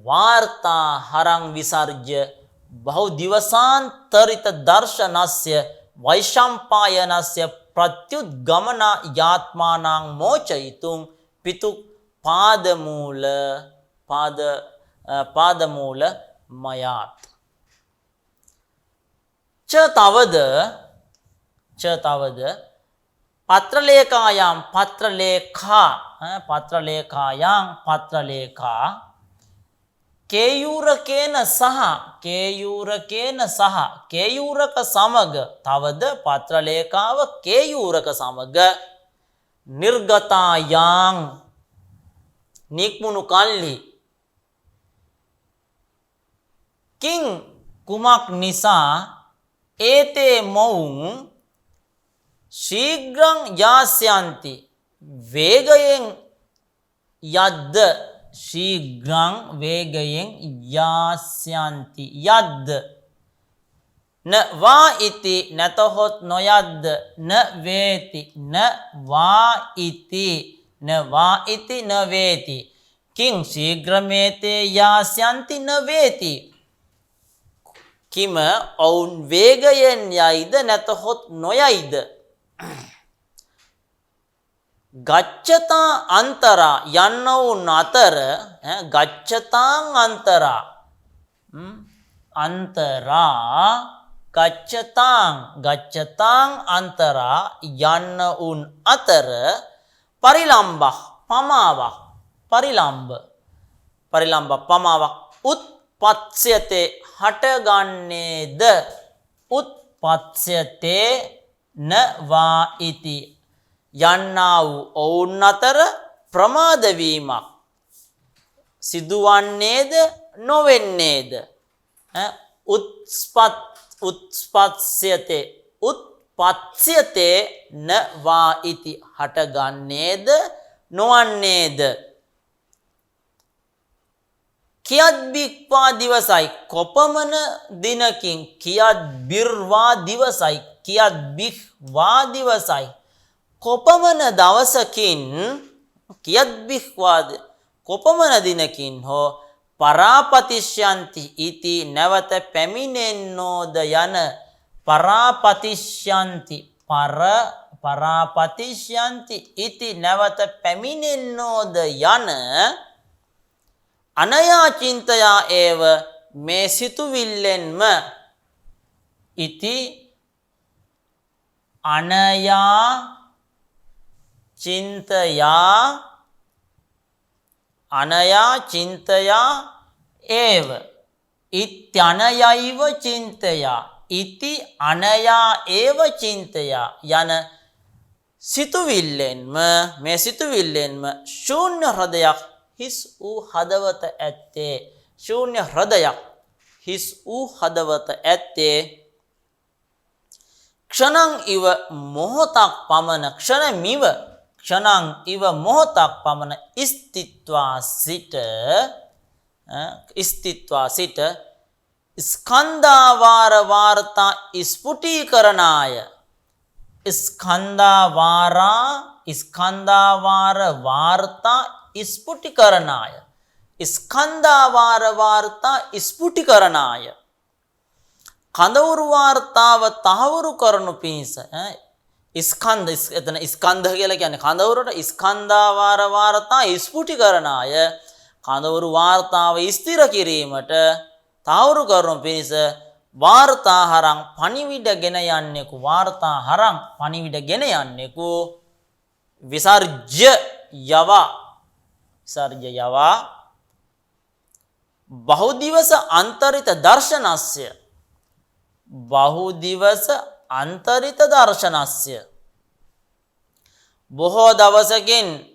වාර්තා හරං විසර්ජ්‍ය බහුදිවසාන්තරිත දර්ශනස්ය වෛශම්පායනස්ය ප්‍රත්‍යුද්ගමනායාත්මානං මෝචයිතුම් පිතුක් පාදමූල මයාත්. ච තවද පත්‍රලේඛායාම් පත්‍රලේඛා කේයුරකේන සහ කේයුරක සමග තවද පත්‍රලේඛාව කේයුරක සමග නිර්ගතායාං නික්මුණු කල්හි කිං කුමක් නිසා ඒතේ මොවුන් ශීඝ්‍රං යාස්යන්ති වේගයෙන් යද්ද ශීඝ්‍රං වේගයෙන් යාස්යන්ති යද්ද න වා ඉති නැතහොත් නොයද්ද න වේති න වා ඉති න වේති කිං ශීඝ්‍රමේතේ යාස්යන්ති න වේති කිම ඔවුන් වේගයෙන් යයිද නැතහොත් නොයයිද ගච්ඡතා අන්තරා යන්නවුන් අතර ගච්ඡතාං අන්තරා ගච්ඡතාං අන්තරා යන්න උන් අතර පරිලම්බක් පමාවක් උත්පත්ස්යතේ හටගන්නේද උත්පත්ස්යතේ න වා ඉති යන්නා වූ ඔවුන් අතර ප්‍රමාදවීමක් සිදුවන්නේද නොවෙන්නේද උත්පත්ස්යතේ න වා ඉති හටගන්නේද නොවන්නේද කියද්බික්වා දිවසයි කොපමණ දිනකින් කියද්බිර්වා දිවසයි කියද්බික්වා දිවසයි කොපමණ දවසකින් කියද්බික්වාද කොපමණ දිනකින් හෝ පරාපතිශ්යන්ති ඉති නැවත පැමිණෙන්නෝද යන පරාපතිශ්යන්ති ඉති නැවත පැමිණෙන්නෝද යන අනයා චින්තයා ඒව මේ සිතුවිල්ලෙන්ම ඉති අනයා චින්තයා ඒව ඉත්‍යනයයිව චින්තයා ඉති අනයා ඒව චින්තයා යන සිතුවිල්ලෙන්ම මේ සිතුවිල්ලෙන්ම ශූන්‍ය හෘදයක් හිස් වූ හදවත ඇත්තේ ශූන්‍ය හෘදයක් හිස් වූ හදවත ඇත්තේ ක්ෂණං ඉව මොහොතක් පමණ ක්ෂණං ඉව මොහොතක් පමණ ස්ථිත්වා සිට ස්කන්ධාවාර වාර්තා ස්ෆුටීකරණාය ස්කන්ධාවාර වාර්තා ස්ෆුටීකරණාය ස්කන්ධාවාර වාර්තා ස්ෆුටීකරණාය කඳවුරු වාර්තාව තහවුරු කරනු පිණිස එතන ස්කන්ධ කියලා කියන්නේ කඳවුරට ස්කන්ධාවාර වාර්තා ස්ෆුටීකරණාය කඳවුරු වාර්තාව ස්ථිර කිරීමට තහවුරු කරනු පිණිස වාර්තාහරං පණිවිඩ ගෙන යන්නෙකු විසර්ජ්‍ය යවා බහුදිවස අන්තරිත දර්ශනස්ය බොහෝ දවසකින්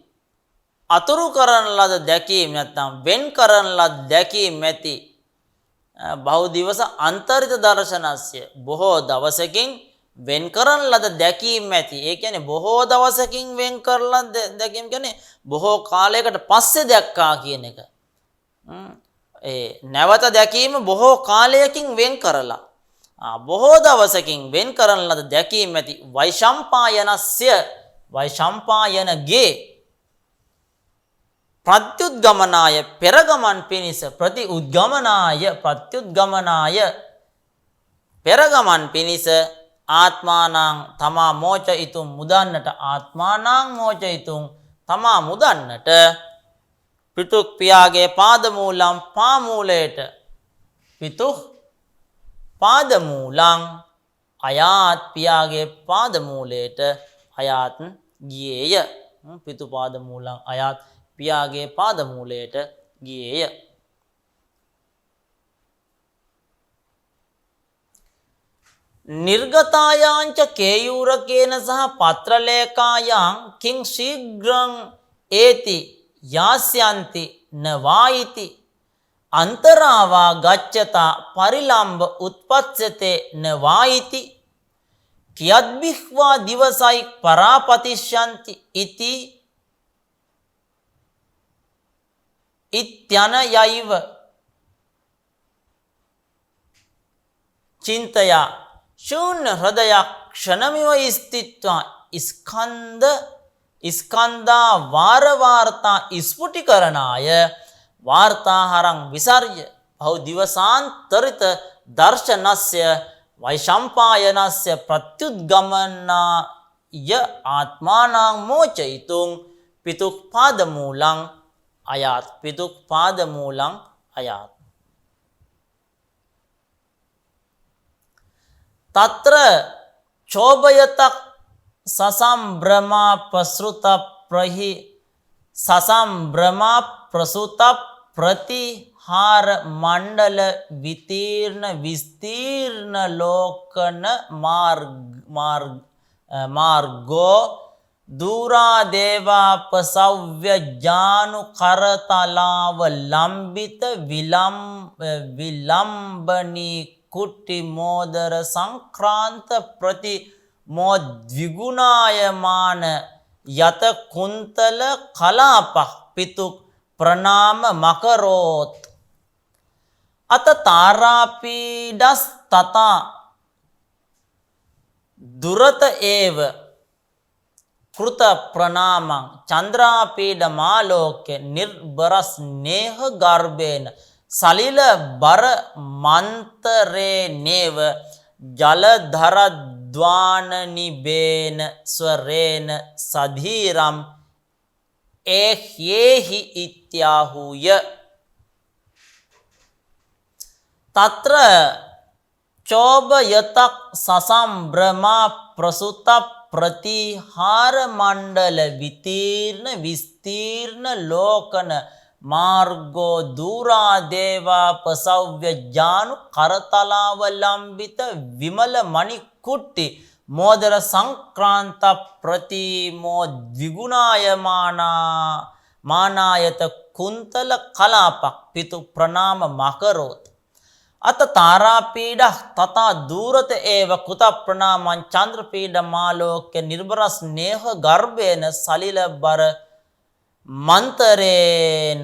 අතුරු කරන ලද දැකීම නැත්නම් වෙන් කරන ලද දැකීම ඇති බහුදිවස අන්තරිත දර්ශනස්ය බොහෝ දවසකින් වෙන් කරන ලද දැකීම ඇති ඒ කියන්නේ බොහෝ දවසකින් වෙන් කරලා දැකීම කියන්නේ බොහෝ කාලයකට පස්සේ දැක්කා කියන එක නැවත දැකීම බොහෝ කාලයකින් වෙන් කරලා බොහෝ දවසකින් වෙන් කරන ලද දැකීම ඇති වෛශම්පායනගේ ප්‍රත්‍යුද්ගමනාය පෙරගමන් පිණිස පෙරගමන් පිණිස ආත්මානං තමා මෝචයිතුම් මුදන්නට තමා මුදන්නට පිතුක් පියාගේ පාදමූලම් පාමූලයට පිතුක් පාදමූලං අයාත් පියාගේ පාදමූලයට අයාත් ගියේය පිතු පාදමූලං අයාත් පියාගේ පාදමූලයට ගියේය නිර්ගතායාංච කේයූරකේන සහ පත්‍රලේකායන් කිං ශීඝ්‍රං ඒති යාස්යන්ති නවායිති අන්තරාවා ගච්ඡතා පරිලම්බ උත්පත්සතේ නවායිති කියද්බිහ්වා දිවසයි පරාපතිෂ්‍යන්ති ඉති ඉත්‍යනයයිව චින්තයා ශූන්‍ය හෘදයක් ක්ෂණමිව ස්ථිත්වා ස්කන්ධා වාර්තා ස්ෆුටීකරණාය වාර්තාහරං විසර්ජ්‍ය බහුදිවසාන්තරිත දර්ශනස්ය වෛශම්පායනස්ය ප්‍රත්‍යුද්ගමනාය ආත්මානං මෝචයිතුං පිතුක් පාදමූලං අයාත් తత్ర චෝභයතක් සසම්බ්‍රමා ප්‍රසුත ප්‍රතිහාර මණ්ඩල විස්තීර්ණ ලෝකන මාර්ගෝ දූරාදේවාපසව්‍ය ජානු කරතලාව ලම්බිත විලම්බනී කුට්ටි මෝදර සංක්‍රාන්ත ප්‍රති මොද්විගුණායමාන යත කුන්තල කලාපක් පිතුක් ප්‍රනාම මකරෝත් අත තාරාපීඩස් තතා දුරත ඒව කෘත ප්‍රනාමං චන්ද්‍රාපීඩ මාලෝක්‍ය නිර්බරස් නේහ ගර්භේන සලිල බර මන්තරේ නේව ජලධරද්වානනිබේන ස්වරේන සධීරම් ඒහ්යේහි ඉත්‍යාහුය තත්‍ර චෝභයතක් සසම්බ්‍රමා ප්‍රසුත ප්‍රතිහාර මණ්ඩල විතීර්ණ විස්තීර්ණ ලෝකන මාර්ගෝ දුරා දේවා පසව්‍ය ජානු කරතලාවලම්බිත විමල මණි කුට්ටි මෝදර සංක්‍රාන්ත ප්‍රතිමෝ ද්විගුණායමානායත කුන්තල කලාපක් පිතු ප්‍රනාම මකරෝත් අත තාරාපීඩ තථා දූරත ඒව කුත ප්‍රනාමං චන්ද්‍රපීඩ මාලෝක්‍ය නිර්බර ස්නේහ ගර්භේන සලිල බර මන්තරේන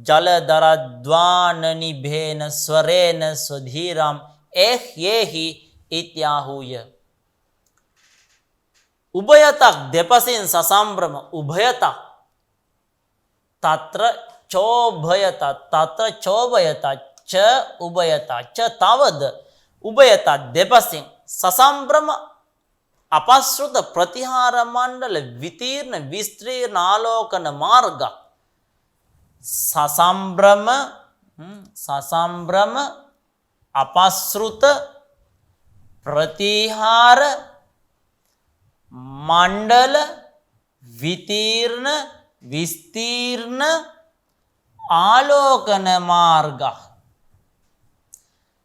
ජලදරද්වාන නිභේන ස්වරේන ස්වධීරම් ඒහ්යේහි ඉත්‍යාහුය. උභයතක් දෙපසින් සසම්බ්‍රම උභයතක් තත්‍ර චෝභයත තත්‍ර චෝභයත ච උභයත ච තවද උභයත දෙපසින් සසම්බ්‍රම අපස්ෘත ප්‍රතිහාර මණ්ඩල විතීර්ණ විස්තීර්ණ ආලෝකන මාර්ග සසම්බ්‍රම අපස්ෘත ප්‍රතිහාර මණ්ඩල විතීර්ණ විස්තීර්ණ ආලෝකන මාර්ග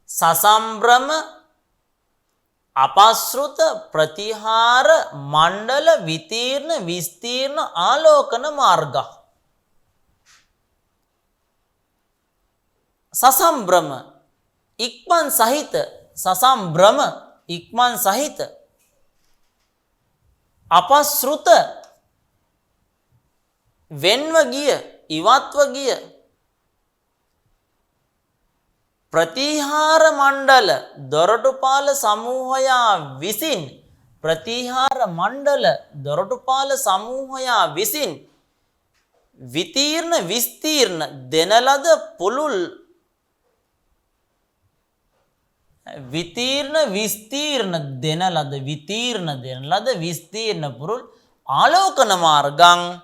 සසම්බ්‍රම අපස්ෘත ප්‍රතිහාර මණ්ඩල විතීර්ණ විස්තීර්ණ ආලෝකන මාර්ග සසම්බ්‍රම ඉක්මන් සහිත සසම්බ්‍රම ඉක්මන් සහිත අපස්ෘත වෙන්ව ගිය ඉවත්ව ගිය ප්‍රතිහාර මණ්ඩල දොරටුපාල සමූහයා විසින් ප්‍රතිහාර මණ්ඩල දොරටුපාල සමූහයා විසින් විතීර්ණ විස්තීර්ණ දෙන ලද පුළුල් විතීර්ණ විස්තීර්ණ දෙන ලද විතීර්ණ දෙන ලද විස්තීර්ණ පුරුල් ආලෝකන මාර්ගං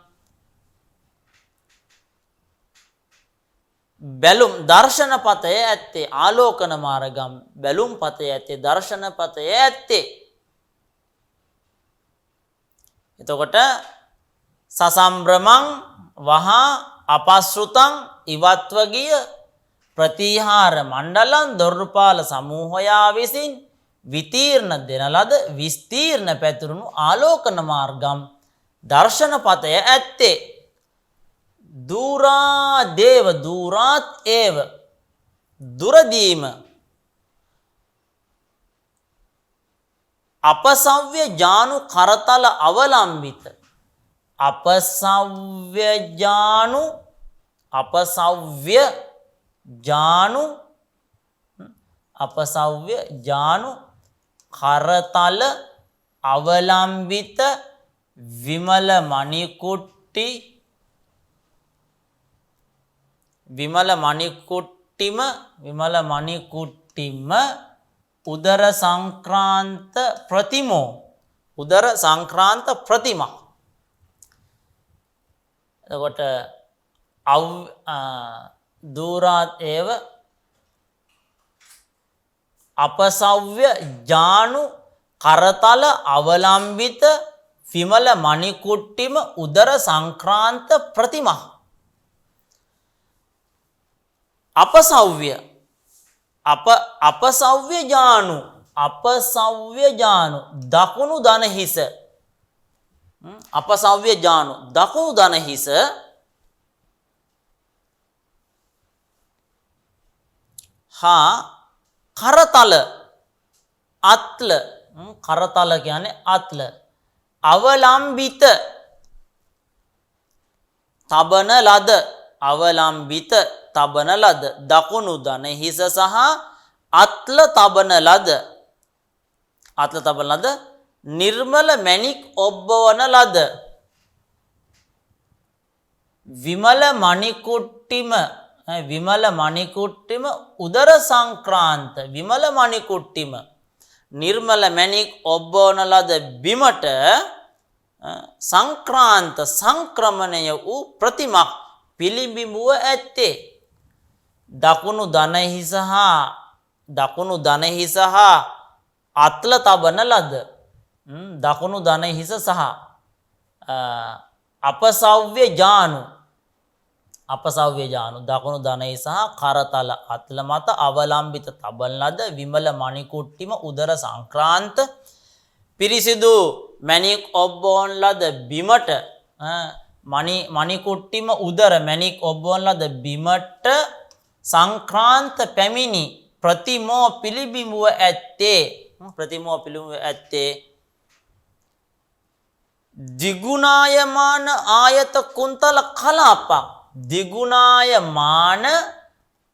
බැලුම් දර්ශන පතය ඇත්තේ ආලෝකන මාර්ගම් බැලුම් පතය ඇත්තේ දර්ශන පතය ඇත්තේ. එතකොට සසම්බ්‍රමං වහා අපස්ෘතං ඉවත්ව ගිය ප්‍රතිහාර මණ්ඩලං දොරටුපාල සමූහයා විසින් විතීර්ණ දෙන ලද විස්තීර්ණ පැතිරුණු ආලෝකන මාර්ගම් දර්ශන පතය ඇත්තේ. දුරා දේව දුරාත් ඒව දුරදීම අපසව්‍ය ජානු කරතල අවලම්බිත අපසව්‍ය ජානු කරතල අවලම්බිත විමල මණිකුට්ටිම උදර සංක්‍රාන්ත ප්‍රතිමා. එතකොට දුරාත් ඒව අපසව්‍ය ජානු කරතල අවලම්බිත විමල මණිකුට්ටිම උදර සංක්‍රාන්ත ප්‍රතිමා. අපසව්‍ය ජානු දකුණු දනහිස අපසව්‍ය ජානු දකුණු දනහිස හා කරතල අත්ල කරතල කියන්නේ අත්ල අවලම්බිත තබන ලද අවලම්බිත තබන ලද දකුණු දනහිස සහ අත්ල තබන ලද නිර්මල මණික් ඔබ්බවන ලද විමල මණිකුට්ටිම උදර සංක්‍රාන්ත විමල මණිකුට්ටිම නිර්මල මණික් ඔබ්බවන ලද බිමට සංක්‍රාන්ත සංක්‍රමණය වූ ප්‍රතිමක් පිළිබිඹුව ඇත්තේ. දකුණු දනහිස හා දකුණු දන හිස හා අත්ල තබන ලද දකුණු දන හිස සහ අපසව්‍ය ජානු දකුණු දන හිස හා කරතල අත්ල මත අවලම්බිත තබන ලද විමල මණිකුට්ටිම උදර සංක්‍රාන්ත පිරිසිදු මණික් ඔබ්බෝන් ලද බිමට මණිකුට්ටිම උදර මණික් ඔබ්බෝන් ලද බිමට සංක්‍රාන්ත පැමිණි ප්‍රතිමෝ පිළිබිඹුව ඇත්තේ දිගුණායමාන ආයත කුන්තල කලාපක් දිගුණායමාන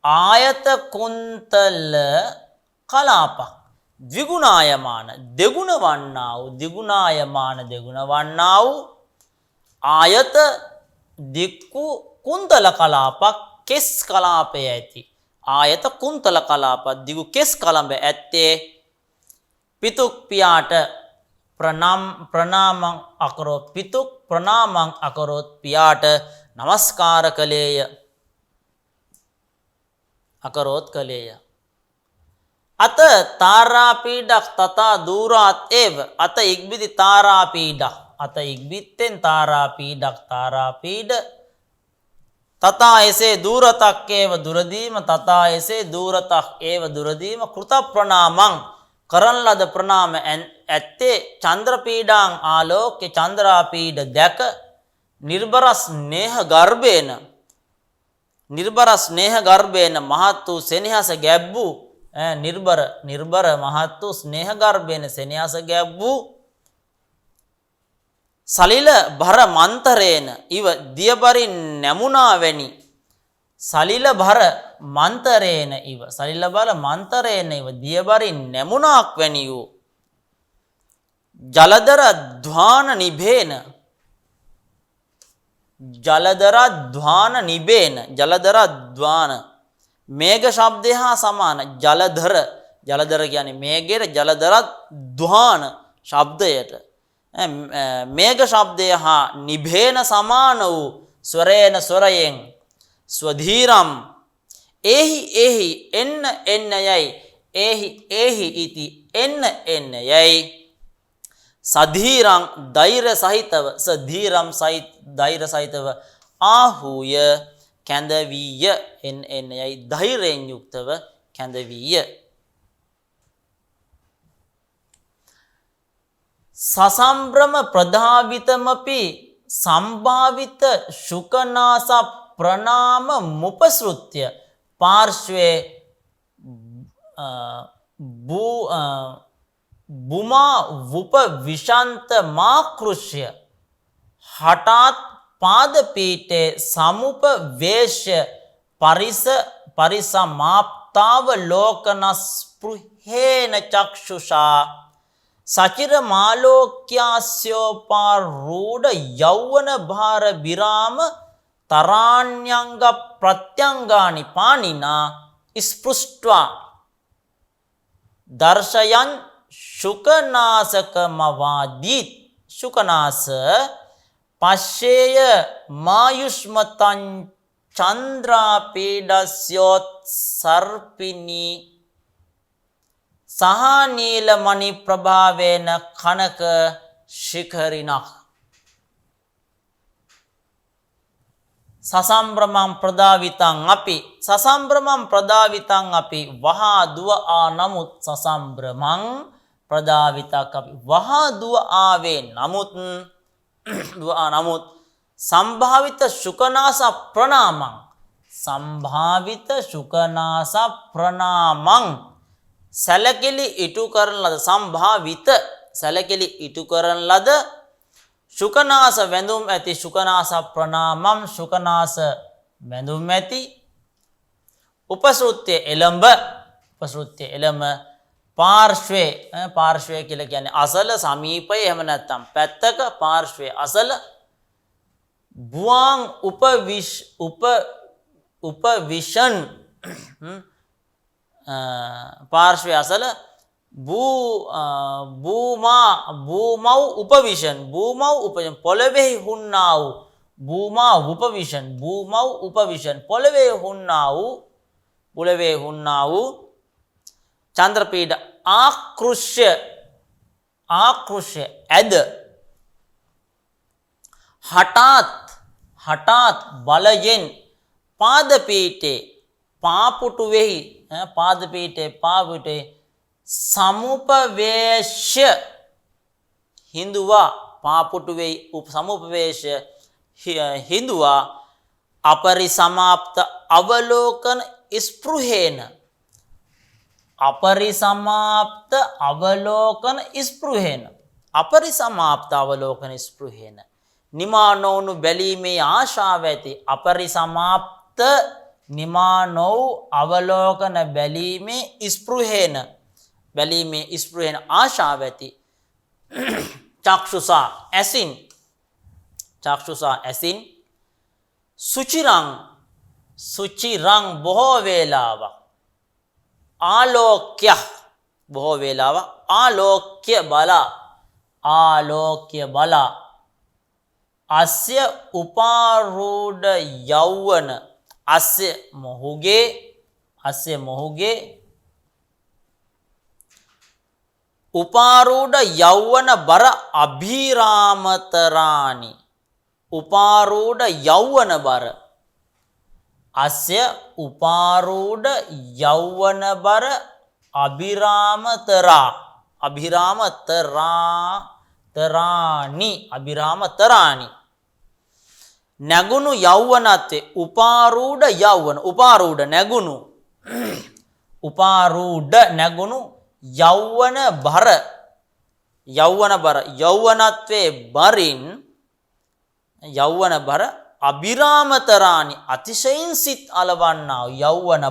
ආයත කුන්තල කලාපක් ද්විගුණායමාන දෙගුණ වන්නා වූ දිගුණායමාන දෙගුණ වන්නා වූ ආයත දික්කු කුන්තල කලාපක් කෙස් කලාපය ඇති ආයත කුන්තල කලාප දිගු කෙස් කලඹ ඇත්තේ පිතුක් පියාට ප්‍රනාමං අකරොත් පිතුක් ප්‍රනාමං අකරොත් පියාට නමස්කාර කළේය අකරොත් කළේය අත තාරාපීඩක් තථා දූරාත් ඒව අත ඉක්බිති තාරාපීඩක් අත ඉක්බිත්තෙන් තාරාපීඩ තථා එසේ දූරතක් ඒව දුරදීම තථා එසේ දූරතක් ඒව දුරදීම කෘත ප්‍රනාමං කරන ලද ප්‍රනාම ඇත්තේ චන්ද්‍රපීඩාං ආලෝක්‍ය චන්ද්‍රාපීඩ දැක නිර්බර ස්නේහ ගර්භේන මහත් වූ සෙනෙහස ගැබ්බූ නිර්බර මහත් වූ ස්නේහ ගර්භේන සෙනෙහස ගැබ්බූ සලිල භර මන්තරේන ඉව දියබරින් නැමුණා වැනි සලිල භර මන්තරේන ඉව දියබරින් නැමුණාක් වැනි වූ ජලදර ධ්වාන මේඝ ශබ්දය හා සමාන ජලධර කියන්නේ මේඝයට ජලදර ධ්වාන ශබ්දයට මේඝ ශබ්දය හා නිභේන සමාන වූ ස්වරේන ස්වරයෙන් ස්වධීරම් එහි එන්න යයි එහි ඉති එන්න යයි සධීරං ධෛර්ය සහිතව ආහුය කැඳවීය එන්න යයි ධෛර්යයෙන් යුක්තව කැඳවීය සසම්බ්‍රම ප්‍රධාවිතමපි සම්භාවිත ශුකනාස ප්‍රනාම මුපසෘත්‍ය පාර්ශ්වේ බුමා වුප විශන්ත මාකෘෂ්‍ය හටාත් පාදපීඨේ සමුප වේශ්‍ය පරිසමාප්තාව ලෝකනස්පෘහේන චක්ෂුෂා සචිර මාලෝක්‍යාස්યોපාරූඪ යෞවන භාර විරාම තරාණ්‍යංග ප්‍රත්‍යංගානි පානිනා ස්පෘष्ट्वा දර්ශයන් ශුකනාසකමවාදීත් ශුකනාස පශ්චේය මායුෂ්මතං චන්ද්‍රාපීඩස්යොත් සර්පිනී සහනීල මණි ප්‍රභාවේන කනක ශිඛරිනක් සසම්බ්‍රමං ප්‍රදාවිතං අපි වහා දුව නමුත් සසම්බ්‍රමං ප්‍රදාවිතක් අපි වහා දුව ආවේ නමුත් සම්භාවිත ශුකනාස ප්‍රනාමං සැලකිලි ඉටු කරන ලද සැලකිලි ඉටු කරන ලද ශුකනාස වැඳුම් ඇති ශුකනාස ප්‍රනාමම් ශුකනාස වැඳුම් ඇති උපසෘත්‍ය එළඹ පාර්ශ්වය කියලා කියන්නේ අසල සමීපය එහෙම නැත්නම් පැත්තක පාර්ශ්වයේ අසල බුවාං උපවිෂන් පාර්ශ්වය අසල භූමව් උපවිෂන් පොළවෙහි හුන්නා වූ පොළවේ හුන්නා වූ චන්ද්‍රපීඩ ආකෘෂ්‍ය ඇද හටාත් බලයෙන් පාදපීඨේ පාපුටුවෙහි පාපුටේ සමුපවේශය හිඳුවා පාපුටුවෙහි සමුපවේශය හිඳුවා අපරිසමාප්ත අවලෝකන ස්පෘහේන අපරිසමාප්ත අවලෝකන ස්පෘහේන නිමා නොවුණු බැලීමේ ආශාව ඇති අපරිසමාප්ත නිමා නොවු අවලෝකන බැලීමේ ස්පෘහේන ආශාව ඇති චක්ෂුසා ඇසින් සුචිරං බොහෝ වේලාවක් ආලෝක්‍ය බලා අස්ය උපාරූඪ යෞවන අස්ය මොහුගේ උපාරූඪ යෞවන බර අභිරාමතරානි උපාරූඪ යෞවන බර අස්ය උපාරූඪ යෞවන බර අභිරාමතරානි නැගුණු යෞවනත්වේ උපාරූඪ නැගුණු යෞවන බර යෞවනත්වේ බරින් යෞවන බර අභිරාමතරානි අතිශයින් සිත් අලවන්නා යෞවන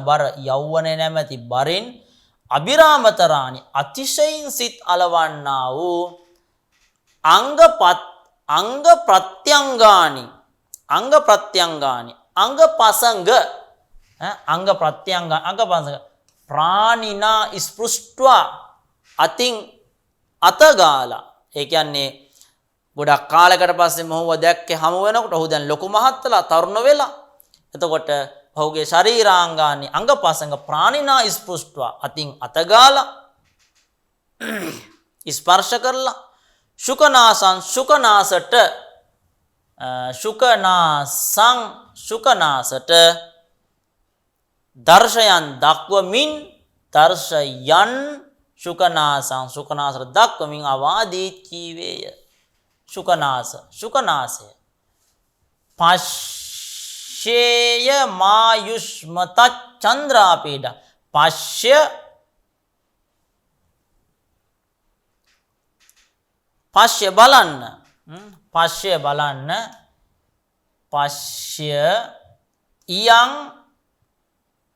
නැමැති බරින් අභිරාමතරානි අතිශයින් සිත් අලවන්නා වූ අංග ප්‍රත්‍යංගානි ප්‍රාණිනා ස්පෘෂ්ට්වා අතින් අතගාලා ඒ කියන්නේ ගොඩක් කාලයකට පස්සේ මොහුව දැක්කේ හමු වෙනකොට ඔහු දැන් ලොකු මහත්තලා තරුණ වෙලා එතකොට ඔහුගේ ශරීරාංගානි අංගපසංග ප්‍රාණිනා ස්පෘෂ්ට්වා අතින් අතගාලා ස්පර්ශ කරලා ශුකනාසට දර්ශයන් දක්වමින් ශුකනාසට දක්වමින් අවාදී කීවේය ශුකනාසය පශ්‍යේය මායුෂ්මත චන්ද්‍රාපීඩ පශ්‍ය බලන්න ඉයං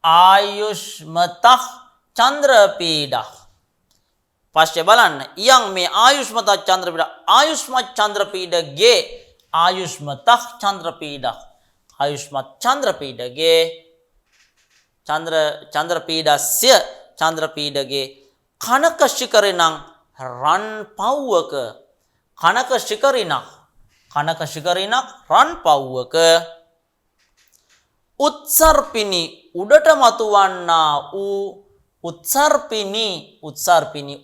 ආයුෂ්මත චන්ද්‍රපීඩ පශ්‍ය බලන්න ඉයං මේ ආයුෂ්මත චන්ද්‍රපීඩගේ ආයුෂ්මත චන්ද්‍රපීඩගේ චන්ද්‍රපීඩගේ කනක ශිකරිනං රන් පව්වක කනක ශිකරිනක් රන් පව්වක උත්සර්පිනි උඩට මතුවන්නා වූ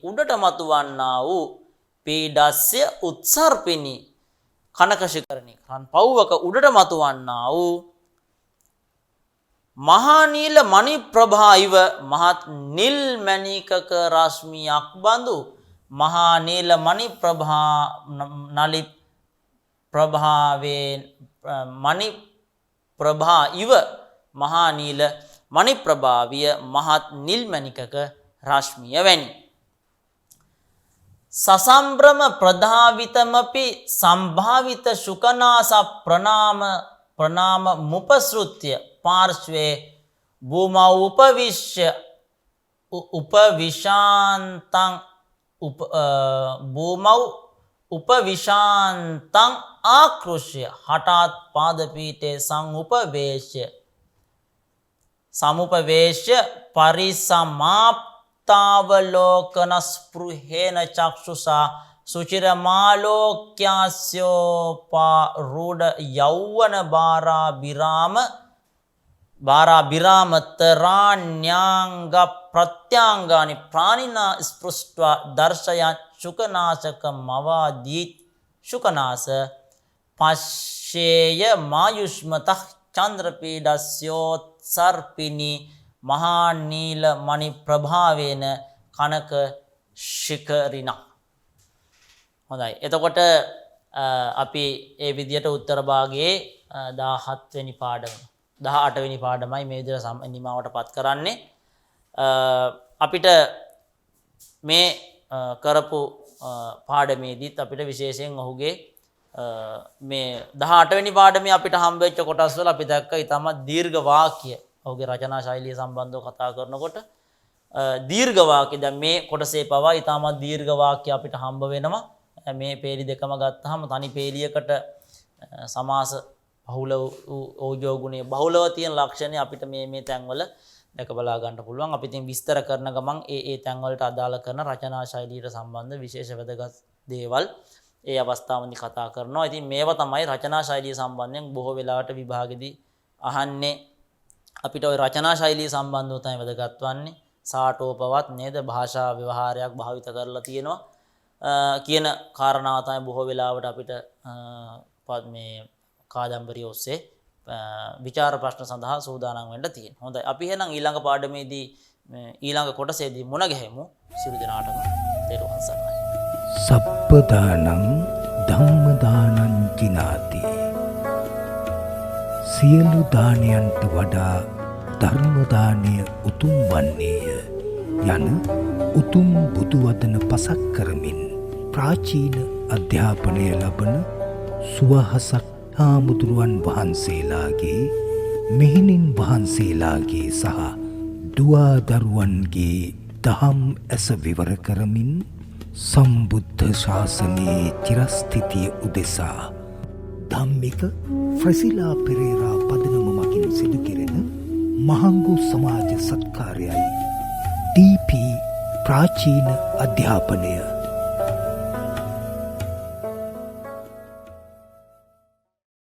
උඩට මතුවන්නා වූ පීඩස්ය උත්සර්පිනි කනක ශිකරිනි රන් පව්වක උඩට මතුවන්නා වූ මහා නීල මණි ප්‍රභා ඉව මහත් නිල් මණිකක රශ්මියක් බඳු මහා නීල මණි ප්‍රභා ඉව මහා නීල මණි ප්‍රභාවිය මහත් නිල් මණිකක රශ්මිය වැනි සසම්බ්‍රම ප්‍රධාවිතමපි සම්භාවිත ශුකනාස ප්‍රනාම මුපසෘත්‍ය පාර්ශ්වේ භූමා උපවිශාන්තං ආකෘෂ්‍ය හටාත් පාදපීඨේ සමුපවේශ්‍ය පරිසමාප්තාවලෝකන ස්පෘහේන චක්ෂුසා සුචිරමාලෝක්‍යාස්‍යෝපාරූඪ යෞවන බාරාභිරාම බාරා බිරාමතරාණ්‍යාංග ප්‍රත්‍යංගානි ප්‍රාණිනා ස්පෘෂ්ට්වා දර්ශයන් ශුකනාශක මවාදීත් ශුකනාස පශ්චේය මායුෂ්මතഃ චන්ද්‍රපීඩස්යෝත්සර්පිනි මහා නීල මණි ප්‍රභාවේන කනක ශිඛරිනා. හොඳයි. එතකොට අපි ඒ විදියට උත්තර භාගයේ 17 වෙනි පාඩම 18 වෙනි පාඩමයි මේ විදියට නිමාවට පත් කරන්නේ. අපිට මේ කරපු පාඩමේදීත් අපිට විශේෂයෙන් ඔහුගේ මේ 18 වෙනි පාඩමේ අපිට හම්බෙච්ච කොටස් වල අපි දැක්ක ඊටමත් දීර්ඝ වාක්‍ය ඔහුගේ රචනා ශෛලිය සම්බන්ධව කතා කරනකොට දීර්ඝ වාක්‍ය දැන් මේ කොටසේ පවා ඊටමත් දීර්ඝ වාක්‍ය අපිට හම්බ වෙනවා. මේ පේලි දෙකම ගත්තාම තනි පේලියකට සමාස බහුල ඕජෝ ගුණයේ බහුලව තියෙන ලක්ෂණ අපිට මේ තැන්වල දැක බලා ගන්න පුළුවන්. අපි ඉතින් විස්තර කරන ගමන් ඒ තැන්වලට අදාළ කරන රචනා ශෛලියට සම්බන්ධ විශේෂ වැදගත් දේවල් ඒ අවස්ථාවන්දී කතා කරනවා. ඉතින් මේවා තමයි රචනා ශෛලිය සම්බන්ධයෙන් බොහෝ වෙලාවට විභාගෙදී අහන්නේ. අපිට ওই රචනා ශෛලිය සම්බන්ධව තමයි වැදගත් වන්නේ. සාටෝපවත් නේද භාෂා ව්‍යවහාරයක් භාවිත කරලා තියෙනවා කියන කාරණාව තමයි බොහෝ වෙලාවට අපිට මේ කාදම්බරිය ඔස්සේ විචාර ප්‍රශ්න සඳහා සූදානම් වෙන්න තියෙනවා. හොඳයි. අපි එහෙනම් ඊළඟ පාඩමේදී ඊළඟ කොටසේදී මුණ ගැහෙමු. සියලු දෙනාටම තෙරුවන් සරණයි. සප්පදානං ධම්මදානං ජිනාති. සියලු දානයන්ට වඩා ධර්ම දානය උතුම් වන්නේය යන උතුම් බුදු වදන පසක් කරමින් ප්‍රාචීන අධ්‍යාපනය ලබන සුවහසක් හාමුදුරුවන් වහන්සේලාගේ මෙහෙණින් වහන්සේලාගේ සහ දුවා දරුවන්ගේ දහම් ඇස විවර කරමින් සම්බුද්ධ ශාසනයේ චිරස්ථිතිය උදෙසා ධම්මික ෆ්‍රසිලා පෙරේරා පදනම මගින් සිදු කෙරෙන මහංගු සමාජ සත්කාරයයි ඩීපී ප්‍රාචීන අධ්‍යාපනය